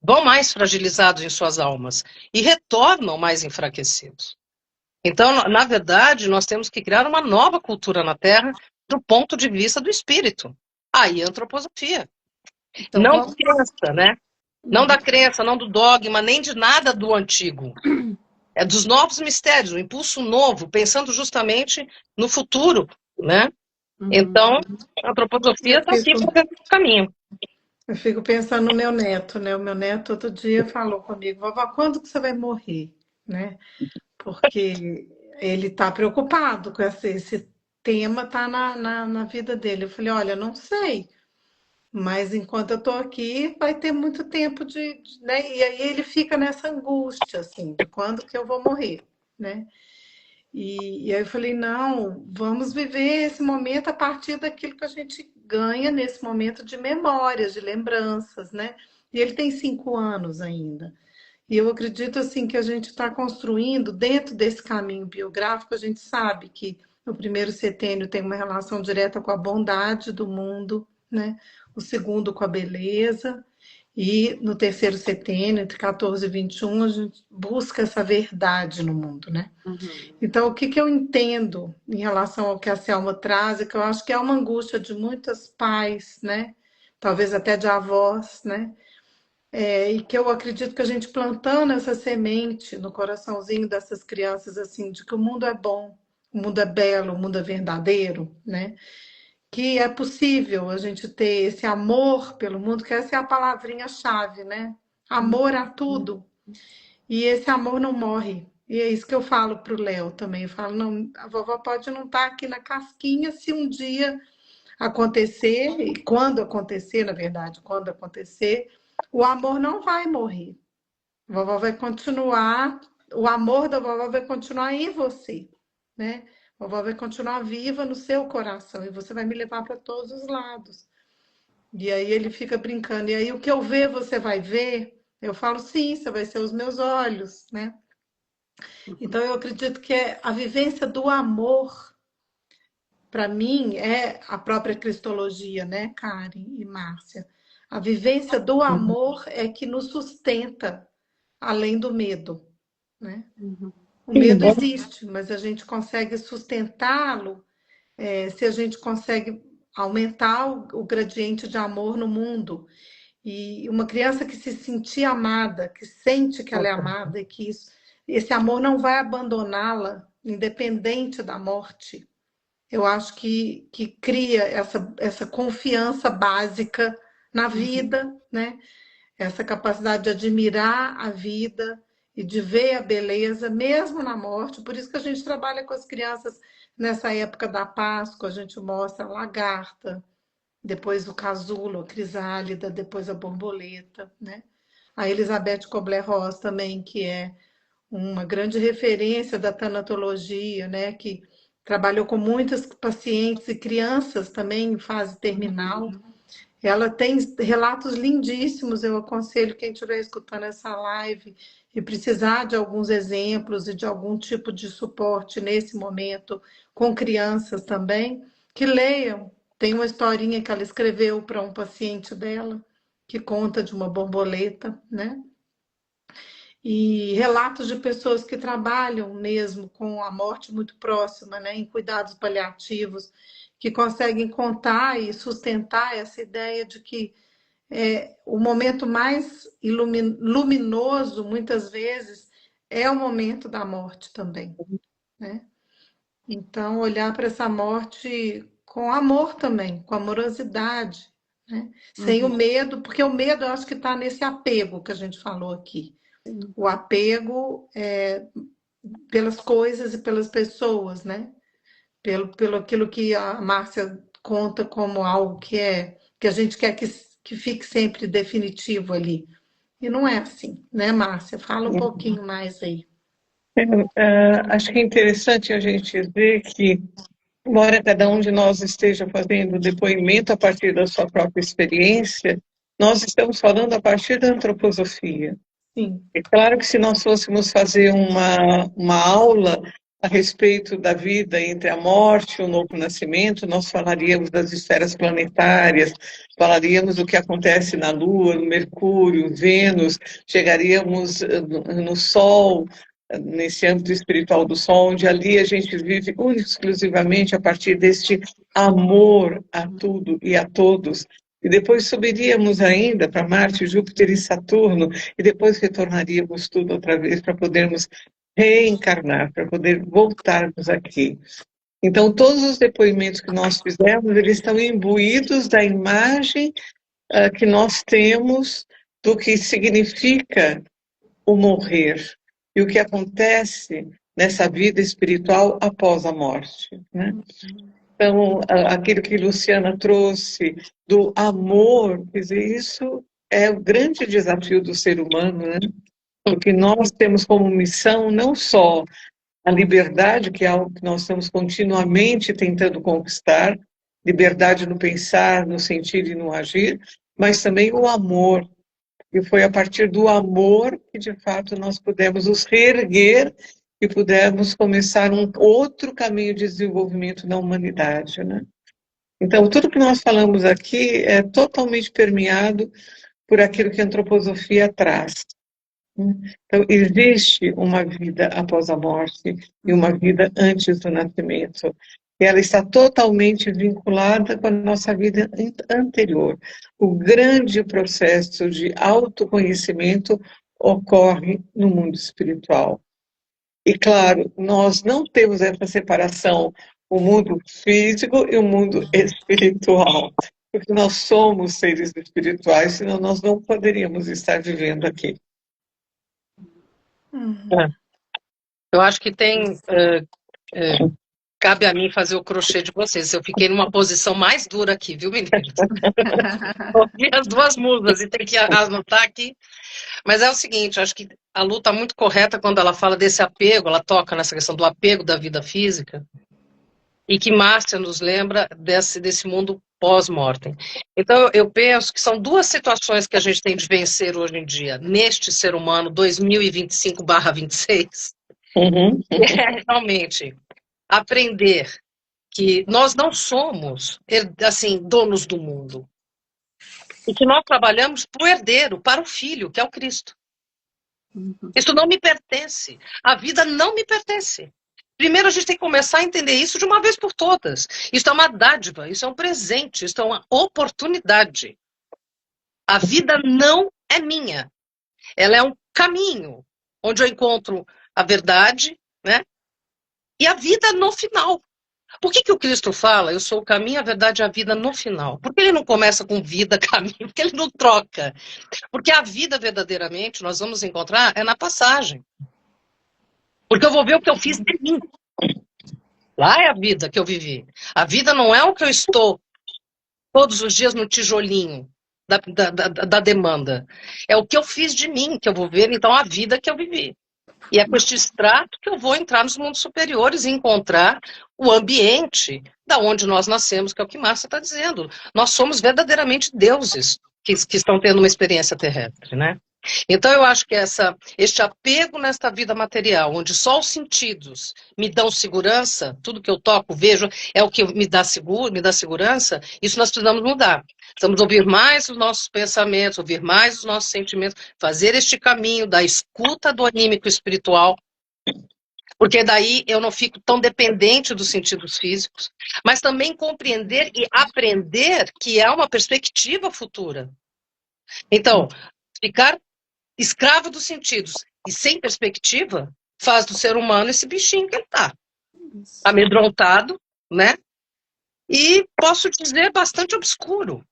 Vão mais fragilizados em suas almas e retornam mais enfraquecidos. Então, na verdade, nós temos que criar uma nova cultura na Terra do ponto de vista do espírito. Aí a antroposofia. Então, não da crença, né? Não da crença, não do dogma, nem de nada do antigo. É dos novos mistérios, o impulso novo, pensando justamente no futuro, né? Então, a antroposofia está aqui fazendo esse caminho. Eu fico pensando no meu neto, né? O meu neto outro dia falou comigo: vovó, quando que você vai morrer? Né? Porque ele está preocupado com esse tema, tá na vida dele. Eu falei: olha, não sei. Mas enquanto eu estou aqui, vai ter muito tempo né? E aí ele fica nessa angústia, assim, de quando que eu vou morrer, né? E aí eu falei: não, vamos viver esse momento a partir daquilo que a gente ganha nesse momento de memórias, de lembranças, né? E ele tem 5 anos ainda. E eu acredito, assim, que a gente está construindo, dentro desse caminho biográfico, a gente sabe que o primeiro setênio tem uma relação direta com a bondade do mundo, né? O segundo com a beleza, e no terceiro setênio, entre 14 e 21, a gente busca essa verdade no mundo, né? Então, o que eu entendo em relação ao que a Selma traz, é que eu acho que é uma angústia de muitos pais, né? Talvez até de avós, né? E que eu acredito que a gente plantando essa semente no coraçãozinho dessas crianças, assim, de que o mundo é bom, o mundo é belo, o mundo é verdadeiro, né? Que é possível a gente ter esse amor pelo mundo, que essa é a palavrinha-chave, né? Amor a tudo. E esse amor não morre, E é isso que eu falo para o Léo também. Eu falo, não, a vovó pode não estar aqui na casquinha se um dia acontecer, e quando acontecer, na verdade, quando acontecer, o amor não vai morrer. A vovó vai continuar, o amor da vovó vai continuar em você, né? A vovó vai continuar viva no seu coração e você vai me levar para todos os lados. E aí ele fica brincando. E aí o que eu ver, você vai ver? Eu falo, sim, você vai ser os meus olhos, né? Então eu acredito que a vivência do amor, para mim, é a própria cristologia, né, Karen e Márcia? A vivência do Uhum. amor é que nos sustenta além do medo, né? Uhum. O Sim, medo existe, mas a gente consegue sustentá-lo se a gente consegue aumentar o gradiente de amor no mundo. E uma criança que se sentir amada, que sente que ela é amada e que esse amor não vai abandoná-la, independente da morte, eu acho que cria essa confiança básica na Uhum. vida, né? Essa capacidade de admirar a vida e de ver a beleza, mesmo na morte. Por isso que a gente trabalha com as crianças nessa época da Páscoa, a gente mostra a lagarta, depois o casulo, a crisálida, depois a borboleta, né? A Elizabeth Kubler-Ross também, que é uma grande referência da tanatologia, né? Que trabalhou com muitas pacientes e crianças também em fase terminal. Ela tem relatos lindíssimos. Eu aconselho quem estiver escutando essa live e precisar de alguns exemplos e de algum tipo de suporte nesse momento, com crianças também, que leiam. Tem uma historinha que ela escreveu para um paciente dela, que conta de uma borboleta, né? E relatos de pessoas que trabalham mesmo com a morte muito próxima, né, em cuidados paliativos, que conseguem contar e sustentar essa ideia de que o momento mais luminoso, muitas vezes, é o momento da morte também, né? Então, olhar para essa morte com amor também, com amorosidade, né? Sem o Uhum. medo, porque o medo eu acho que está nesse apego que a gente falou aqui. Sim. O apego pelas coisas e pelas pessoas, né? Pelo aquilo que a Márcia conta como algo que a gente quer que fique sempre definitivo ali. E não é assim, né, Márcia? Fala um pouquinho mais aí. acho que é interessante a gente ver que, embora cada um de nós esteja fazendo depoimento a partir da sua própria experiência, nós estamos falando a partir da antroposofia. Sim. É claro que se nós fôssemos fazer uma aula a respeito da vida entre a morte e o novo nascimento, nós falaríamos das esferas planetárias, falaríamos do que acontece na Lua, no Mercúrio, Vênus, chegaríamos no Sol, nesse âmbito espiritual do Sol, onde ali a gente vive única e exclusivamente a partir deste amor a tudo e a todos. E depois subiríamos ainda para Marte, Júpiter e Saturno, e depois retornaríamos tudo outra vez para podermos reencarnar, para poder voltarmos aqui. Então, todos os depoimentos que nós fizemos, eles estão imbuídos da imagem que nós temos do que significa o morrer e o que acontece nessa vida espiritual após a morte, né? Então, aquilo que Luciana trouxe do amor, quer dizer, isso é o grande desafio do ser humano, né? Porque nós temos como missão não só a liberdade, que é algo que nós estamos continuamente tentando conquistar, liberdade no pensar, no sentir e no agir, mas também o amor. E foi a partir do amor que, de fato, nós pudemos nos reerguer e pudemos começar um outro caminho de desenvolvimento na humanidade, né? Então, tudo que nós falamos aqui é totalmente permeado por aquilo que a antroposofia traz. Então, existe uma vida após a morte e uma vida antes do nascimento. E ela está totalmente vinculada com a nossa vida anterior. O grande processo de autoconhecimento ocorre no mundo espiritual. E, claro, nós não temos essa separação, o mundo físico e o mundo espiritual, porque nós somos seres espirituais, senão nós não poderíamos estar vivendo aqui. Uhum. Eu acho que cabe a mim fazer o crochê de vocês. Eu fiquei numa posição mais dura aqui, viu, meninas? Ouvi as duas musas e tem que anotar aqui. Mas é o seguinte, acho que a Lu está muito correta quando ela fala desse apego, ela toca nessa questão do apego da vida física, e que Márcia nos lembra desse mundo pós-mortem. Então, eu penso que são duas situações que a gente tem de vencer hoje em dia, neste ser humano 2025/26, é realmente aprender que nós não somos, assim, donos do mundo, e que nós trabalhamos para o herdeiro, para o filho, que é o Cristo. Isso não me pertence. A vida não me pertence. Primeiro, a gente tem que começar a entender isso de uma vez por todas. Isso é uma dádiva, isso é um presente, isso é uma oportunidade. A vida não é minha. Ela é um caminho onde eu encontro a verdade, né? E a vida no final. Por que o Cristo fala, eu sou o caminho, a verdade e a vida no final? Por que ele não começa com vida, caminho? Por que ele não troca? Porque a vida verdadeiramente, nós vamos encontrar, é na passagem. Porque eu vou ver o que eu fiz de mim. Lá é a vida que eu vivi. A vida não é o que eu estou todos os dias no tijolinho da demanda. É o que eu fiz de mim que eu vou ver, então, a vida que eu vivi. E é com este extrato que eu vou entrar nos mundos superiores e encontrar o ambiente da onde nós nascemos, que é o que Márcia está dizendo. Nós somos verdadeiramente deuses que estão tendo uma experiência terrestre, né? Então, eu acho que este apego nesta vida material, onde só os sentidos me dão segurança, tudo que eu toco, vejo, é o que me dá segurança, isso nós precisamos mudar. Precisamos ouvir mais os nossos pensamentos, ouvir mais os nossos sentimentos, fazer este caminho da escuta do anímico espiritual, porque daí eu não fico tão dependente dos sentidos físicos, mas também compreender e aprender que é uma perspectiva futura. Então, ficar escravo dos sentidos e sem perspectiva, faz do ser humano esse bichinho que ele está. Amedrontado, né? E posso dizer, bastante obscuro.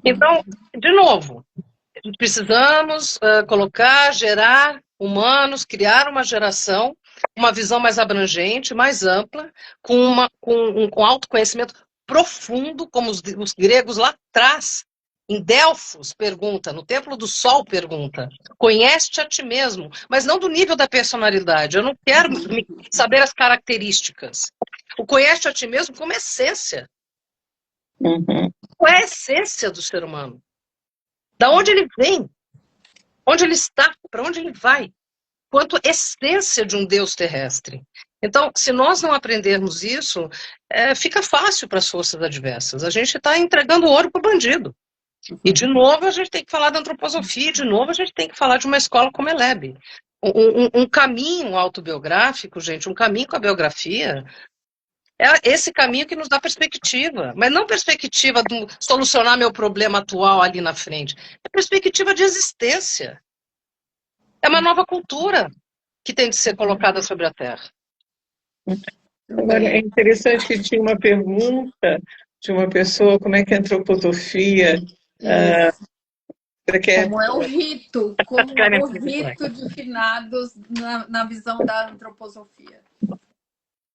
Então, de novo, precisamos gerar humanos, criar uma geração, uma visão mais abrangente, mais ampla, com autoconhecimento profundo, como os gregos lá atrás. Em Delfos pergunta, no Templo do Sol pergunta, conhece-te a ti mesmo, mas não do nível da personalidade, eu não quero saber as características. O conhece-te a ti mesmo como essência. Qual é a essência do ser humano? Da onde ele vem? Onde ele está? Para onde ele vai? Quanto essência de um Deus terrestre. Então, se nós não aprendermos isso, fica fácil para as forças adversas. A gente está entregando ouro para o bandido. E, de novo, a gente tem que falar da antroposofia, de novo, a gente tem que falar de uma escola como a ELEB. Um caminho autobiográfico, gente, um caminho com a biografia, é esse caminho que nos dá perspectiva, mas não perspectiva de solucionar meu problema atual ali na frente, é perspectiva de existência. É uma nova cultura que tem de ser colocada sobre a Terra. Agora, é interessante que tinha uma pergunta de uma pessoa, como é que a antroposofia... Como é o rito, como é o rito de finados na visão da antroposofia.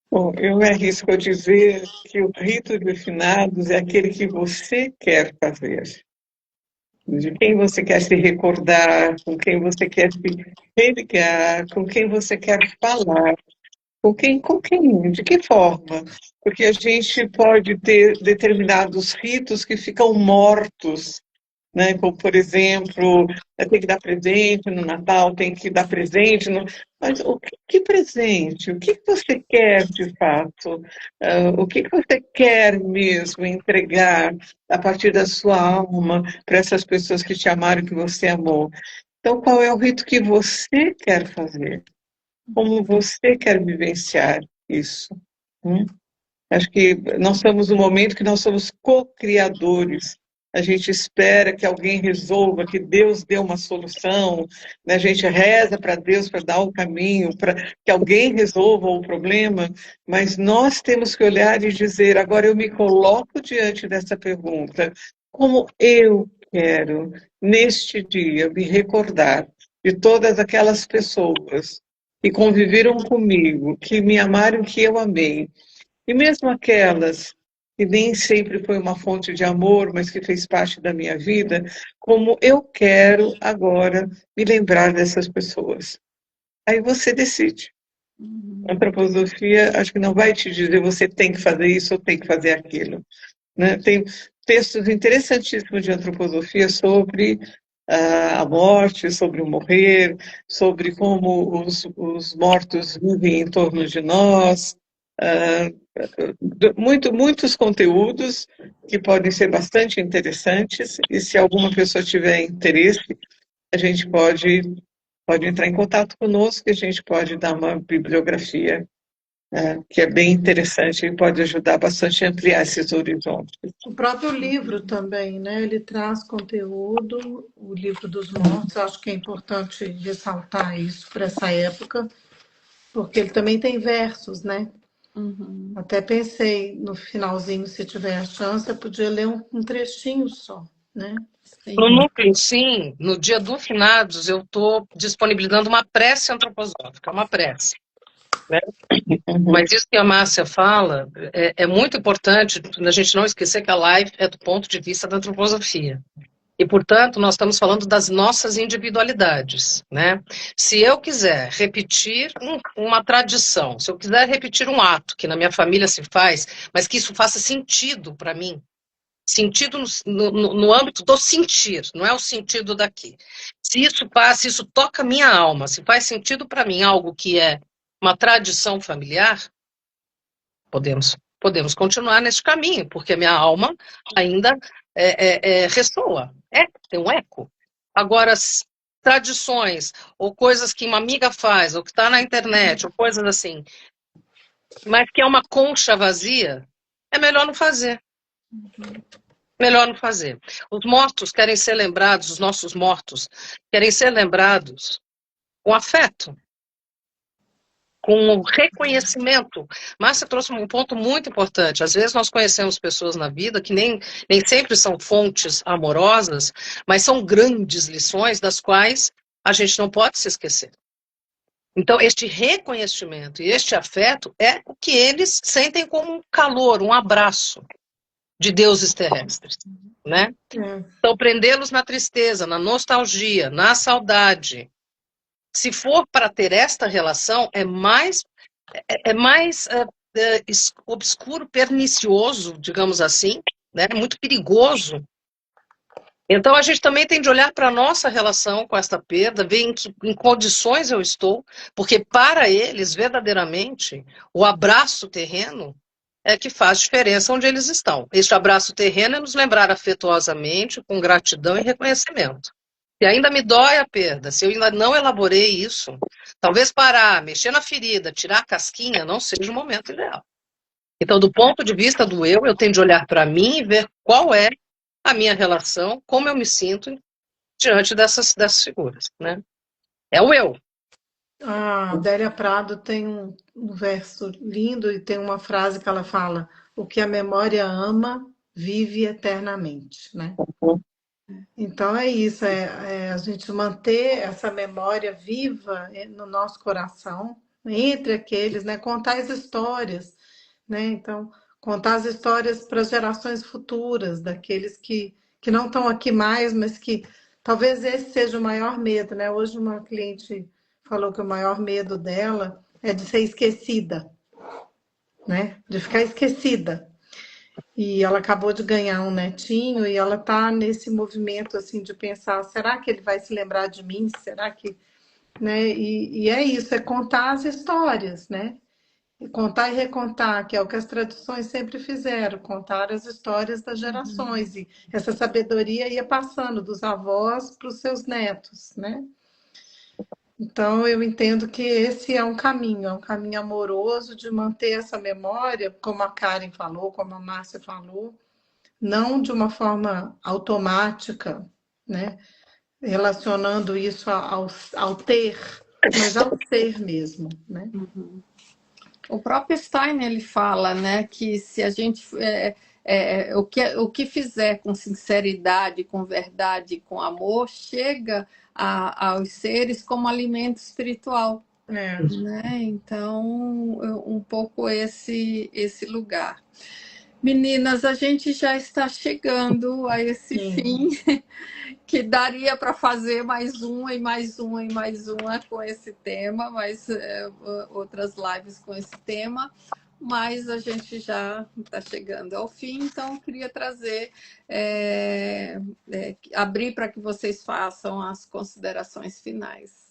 Bom, eu me arrisco a dizer que o rito de finados é aquele que você quer fazer. De quem você quer se recordar, com quem você quer se religar, com quem você quer falar. Com quem? De que forma? Porque a gente pode ter determinados ritos que ficam mortos, né? Como, por exemplo, tem que dar presente no Natal, tem que dar presente. Mas que presente? O que você quer de fato? O que você quer mesmo entregar a partir da sua alma para essas pessoas que te amaram, que você amou? Então, qual é o rito que você quer fazer? Como você quer vivenciar isso? Acho que nós estamos no momento que nós somos co-criadores. A gente espera que alguém resolva, que Deus dê uma solução, né? A gente reza para Deus para dar o caminho, para que alguém resolva o problema, mas nós temos que olhar e dizer, agora eu me coloco diante dessa pergunta, como eu quero, neste dia, me recordar de todas aquelas pessoas que conviveram comigo, que me amaram, que eu amei. E mesmo aquelas que nem sempre foi uma fonte de amor, mas que fez parte da minha vida, como eu quero agora me lembrar dessas pessoas. Aí você decide. A antroposofia, acho que não vai te dizer você tem que fazer isso ou tem que fazer aquilo, né? Tem textos interessantíssimos de antroposofia sobre a morte, sobre o morrer, sobre como os mortos vivem em torno de nós. Muitos conteúdos que podem ser bastante interessantes, e se alguma pessoa tiver interesse, a gente pode entrar em contato conosco, e a gente pode dar uma bibliografia que é bem interessante e pode ajudar bastante a ampliar esses horizontes. O próprio livro também, né? Ele traz conteúdo, o livro dos mortos, acho que é importante ressaltar isso para essa época, porque ele também tem versos, né? Até pensei no finalzinho, se tiver a chance, eu podia ler um trechinho só, né? No núcleo, sim, no dia do finados, eu estou disponibilizando uma prece antroposófica, uma prece. Né? Mas isso que a Márcia fala é muito importante a gente não esquecer que a live é do ponto de vista da antroposofia. E, portanto, nós estamos falando das nossas individualidades, né? Se eu quiser repetir uma tradição, se eu quiser repetir um ato que na minha família se faz, mas que isso faça sentido para mim, sentido no âmbito do sentir, não é o sentido daqui. Se isso passa, isso toca a minha alma, se faz sentido para mim algo que é uma tradição familiar, podemos continuar nesse caminho, porque a minha alma ainda ressoa, tem um eco. Agora, tradições, ou coisas que uma amiga faz, ou que está na internet, ou coisas assim, mas que é uma concha vazia, é melhor não fazer. Melhor não fazer. Os mortos querem ser lembrados, os nossos mortos querem ser lembrados com afeto, com reconhecimento. Márcia trouxe um ponto muito importante. Às vezes nós conhecemos pessoas na vida que nem sempre são fontes amorosas, mas são grandes lições das quais a gente não pode se esquecer. Então, este reconhecimento e este afeto é o que eles sentem como um calor, um abraço de deuses terrestres, né? Então, prendê-los na tristeza, na nostalgia, na saudade. Se for para ter esta relação, é mais obscuro, pernicioso, digamos assim, né? Muito perigoso. Então, a gente também tem de olhar para a nossa relação com esta perda, ver em condições eu estou, porque para eles, verdadeiramente, o abraço terreno é que faz diferença onde eles estão. Este abraço terreno é nos lembrar afetuosamente, com gratidão e reconhecimento. Se ainda me dói a perda, se eu ainda não elaborei isso, talvez parar, mexer na ferida, tirar a casquinha, não seja o momento ideal. Então, do ponto de vista do eu tenho de olhar para mim e ver qual é a minha relação, como eu me sinto diante dessas figuras, né? É o eu. A Adélia Prado tem um verso lindo e tem uma frase que ela fala: o que a memória ama, vive eternamente, né? Então é isso, a gente manter essa memória viva no nosso coração, entre aqueles, né? Contar as histórias, né? Então, contar as histórias para as gerações futuras, daqueles que não estão aqui mais, mas que talvez esse seja o maior medo, né? Hoje uma cliente falou que o maior medo dela é de ser esquecida, né? De ficar esquecida. E ela acabou de ganhar um netinho e ela está nesse movimento assim de pensar, será que ele vai se lembrar de mim? Será que, né? E é isso, é contar as histórias, né? E contar e recontar, que é o que as tradições sempre fizeram, contar as histórias das gerações. E essa sabedoria ia passando dos avós para os seus netos, né? Então, eu entendo que esse é um caminho amoroso de manter essa memória, como a Karen falou, como a Márcia falou, não de uma forma automática, né? Relacionando isso ao ter, mas ao ser mesmo, né? O próprio Stein ele fala, né, que se a gente o que fizer com sinceridade, com verdade, com amor, chega aos seres como alimento espiritual. É. né? Então, um pouco esse lugar. Meninas, a gente já está chegando a esse Sim. fim, que daria para fazer mais uma e mais uma e mais uma com esse tema, mas outras lives com esse tema, mas a gente já está chegando ao fim, então eu queria trazer, abrir para que vocês façam as considerações finais.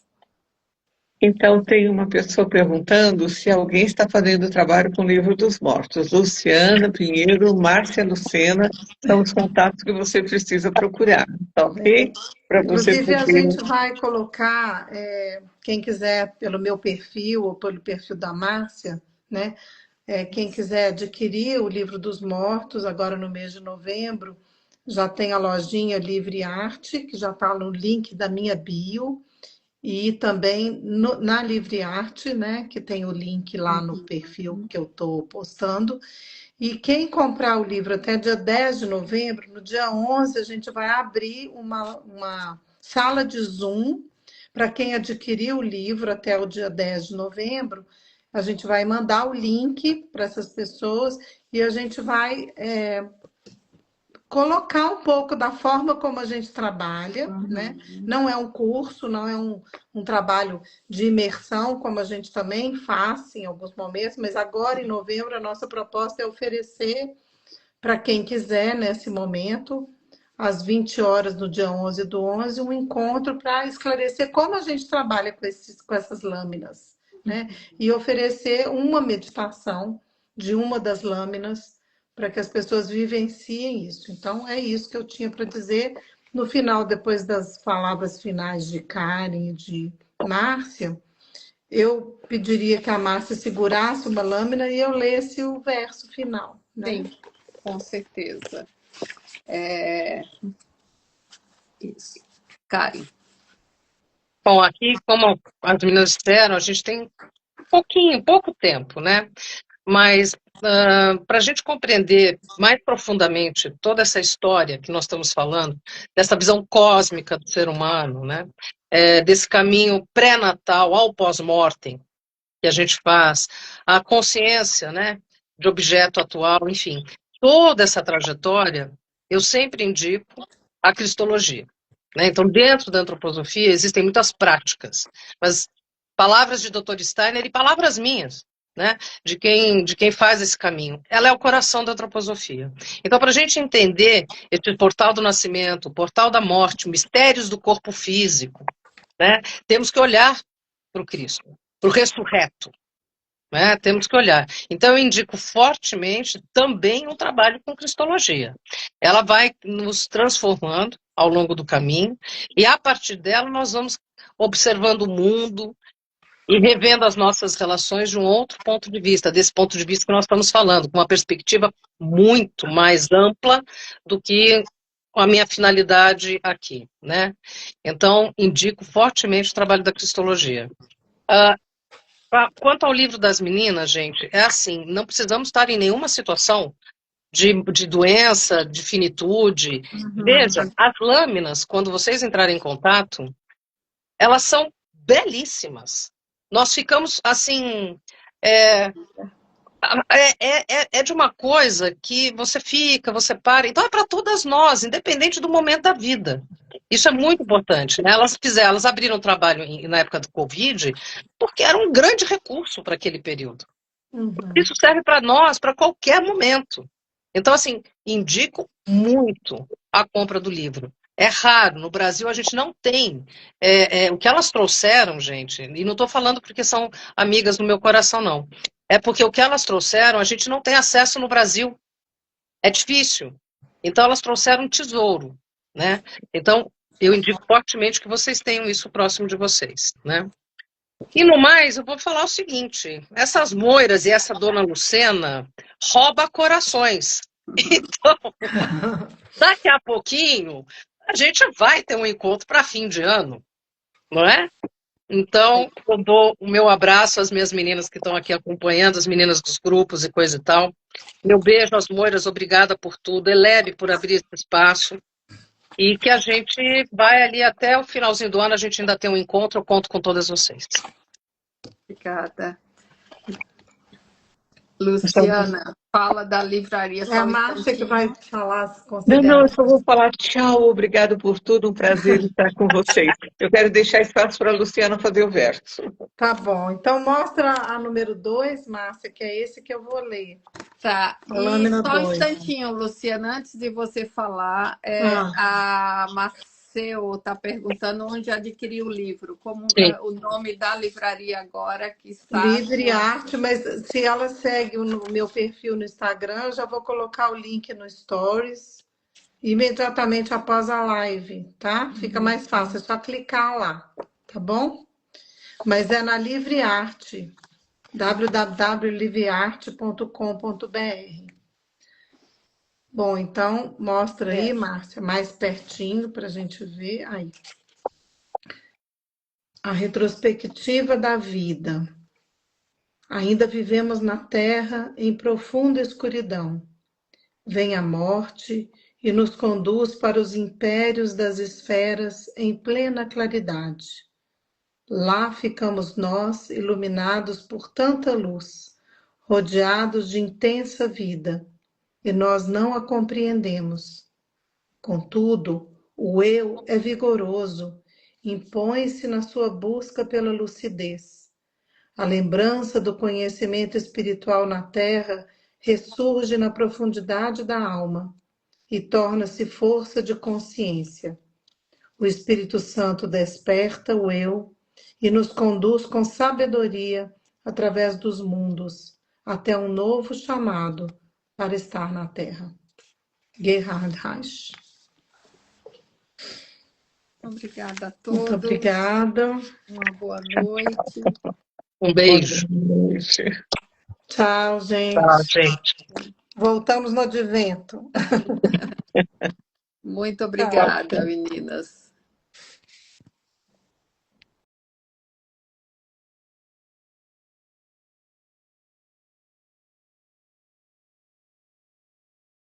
Então, tem uma pessoa perguntando se alguém está fazendo trabalho com o Livro dos Mortos. Luciana Pinheiro, Márcia Lucena, são os contatos que você precisa procurar, tá ok? Para você Inclusive, a poder. gente vai colocar, quem quiser, pelo meu perfil ou pelo perfil da Márcia, né? Quem quiser adquirir o Livro dos Mortos, agora no mês de novembro, já tem a lojinha Livre Arte, que já está no link da minha bio, e também na Livre Arte, né? Que tem o link lá no perfil que eu estou postando. E quem comprar o livro até dia 10 de novembro, no dia 11, a gente vai abrir uma sala de Zoom para quem adquirir o livro até o dia 10 de novembro. A gente vai mandar o link para essas pessoas e a gente vai colocar um pouco da forma como a gente trabalha, né? Não é um curso, não é um trabalho de imersão, como a gente também faz em alguns momentos, mas agora em novembro a nossa proposta é oferecer para quem quiser, nesse momento, às 20 horas do dia 11 do 11, um encontro para esclarecer como a gente trabalha com essas lâminas, né? E oferecer uma meditação de uma das lâminas para que as pessoas vivenciem isso. Então, é isso que eu tinha para dizer. No final, depois das palavras finais de Karen e de Márcia, eu pediria que a Márcia segurasse uma lâmina e eu lesse o verso final, né? Sim, com certeza. Isso. Karen. Bom, aqui, como as meninas disseram, a gente tem pouco tempo, né? Mas para a gente compreender mais profundamente toda essa história que nós estamos falando, dessa visão cósmica do ser humano, né? Desse caminho pré-natal ao pós-mortem que a gente faz, a consciência, né? De objeto atual, enfim, toda essa trajetória, eu sempre indico a cristologia. Né? Então, dentro da antroposofia existem muitas práticas, mas palavras de Dr. Steiner e palavras minhas, né, de quem faz esse caminho. Ela é o coração da antroposofia. Então, para a gente entender esse portal do nascimento, o portal da morte, mistérios do corpo físico, né, temos que olhar para o Cristo, para o ressurreto. Né, temos que olhar. Então, eu indico fortemente também um trabalho com cristologia. Ela vai nos transformando ao longo do caminho, e a partir dela nós vamos observando o mundo, e revendo as nossas relações de um outro ponto de vista, desse ponto de vista que nós estamos falando, com uma perspectiva muito mais ampla do que com a minha finalidade aqui, né? Então, indico fortemente o trabalho da cristologia. Quanto ao livro das meninas, gente, é assim, não precisamos estar em nenhuma situação de doença, de finitude. Veja, as lâminas, quando vocês entrarem em contato, elas são belíssimas. Nós ficamos assim. É de uma coisa que você fica, você para. Então é para todas nós, independente do momento da vida. Isso é muito importante. Né? Elas abriram trabalho na época do Covid, porque era um grande recurso para aquele período. Isso serve para nós, para qualquer momento. Então, assim, indico muito a compra do livro. É raro, no Brasil a gente não tem. O que elas trouxeram, gente, e não estou falando porque são amigas do meu coração, não. É porque o que elas trouxeram, a gente não tem acesso no Brasil. É difícil. Então, elas trouxeram um tesouro, né? Então, eu indico fortemente que vocês tenham isso próximo de vocês, né? E no mais, eu vou falar o seguinte, essas moiras e essa dona Lucena rouba corações. Então, daqui a pouquinho, a gente vai ter um encontro para fim de ano, não é? Então, eu dou o meu abraço às minhas meninas que estão aqui acompanhando, as meninas dos grupos e coisa e tal. Meu beijo às moiras, obrigada por tudo. Elebe por abrir esse espaço. E que a gente vai ali até o finalzinho do ano, a gente ainda tem um encontro, eu conto com todas vocês. Obrigada. Luciana, fala da livraria É só a um Márcia que instantinho. vai falar as Não, eu considerações. só vou falar tchau, obrigado por tudo, um prazer estar com vocês. Eu quero deixar espaço para a Luciana fazer o verso. Tá bom. Então mostra a número 2, Márcia, que é esse que eu vou ler. Tá, A e lâmina só um 2. instantinho, Luciana, antes de você falar, a Marcel está perguntando onde adquirir o livro, como Sim. o nome da livraria agora que está... Livre Arte, mas se ela segue o meu perfil no Instagram, eu já vou colocar o link no Stories imediatamente após a live, tá? Fica mais fácil, é só clicar lá, tá bom? Mas é na Livre Arte, www.livrearte.com.br. Bom, então mostra aí, Márcia, mais pertinho para a gente ver. Aí. A retrospectiva da vida. Ainda vivemos na Terra em profunda escuridão. Vem a morte e nos conduz para os impérios das esferas em plena claridade. Lá ficamos nós, iluminados por tanta luz, rodeados de intensa vida, e nós não a compreendemos. Contudo, o eu é vigoroso, impõe-se na sua busca pela lucidez. A lembrança do conhecimento espiritual na Terra ressurge na profundidade da alma e torna-se força de consciência. O Espírito Santo desperta o eu e nos conduz com sabedoria através dos mundos até um novo chamado para estar na Terra. Gerhard Reich. Obrigada a todos. Muito obrigada. Uma boa noite. Um beijo. Tchau, gente. Tchau, gente. Voltamos no advento. Muito obrigada, meninas.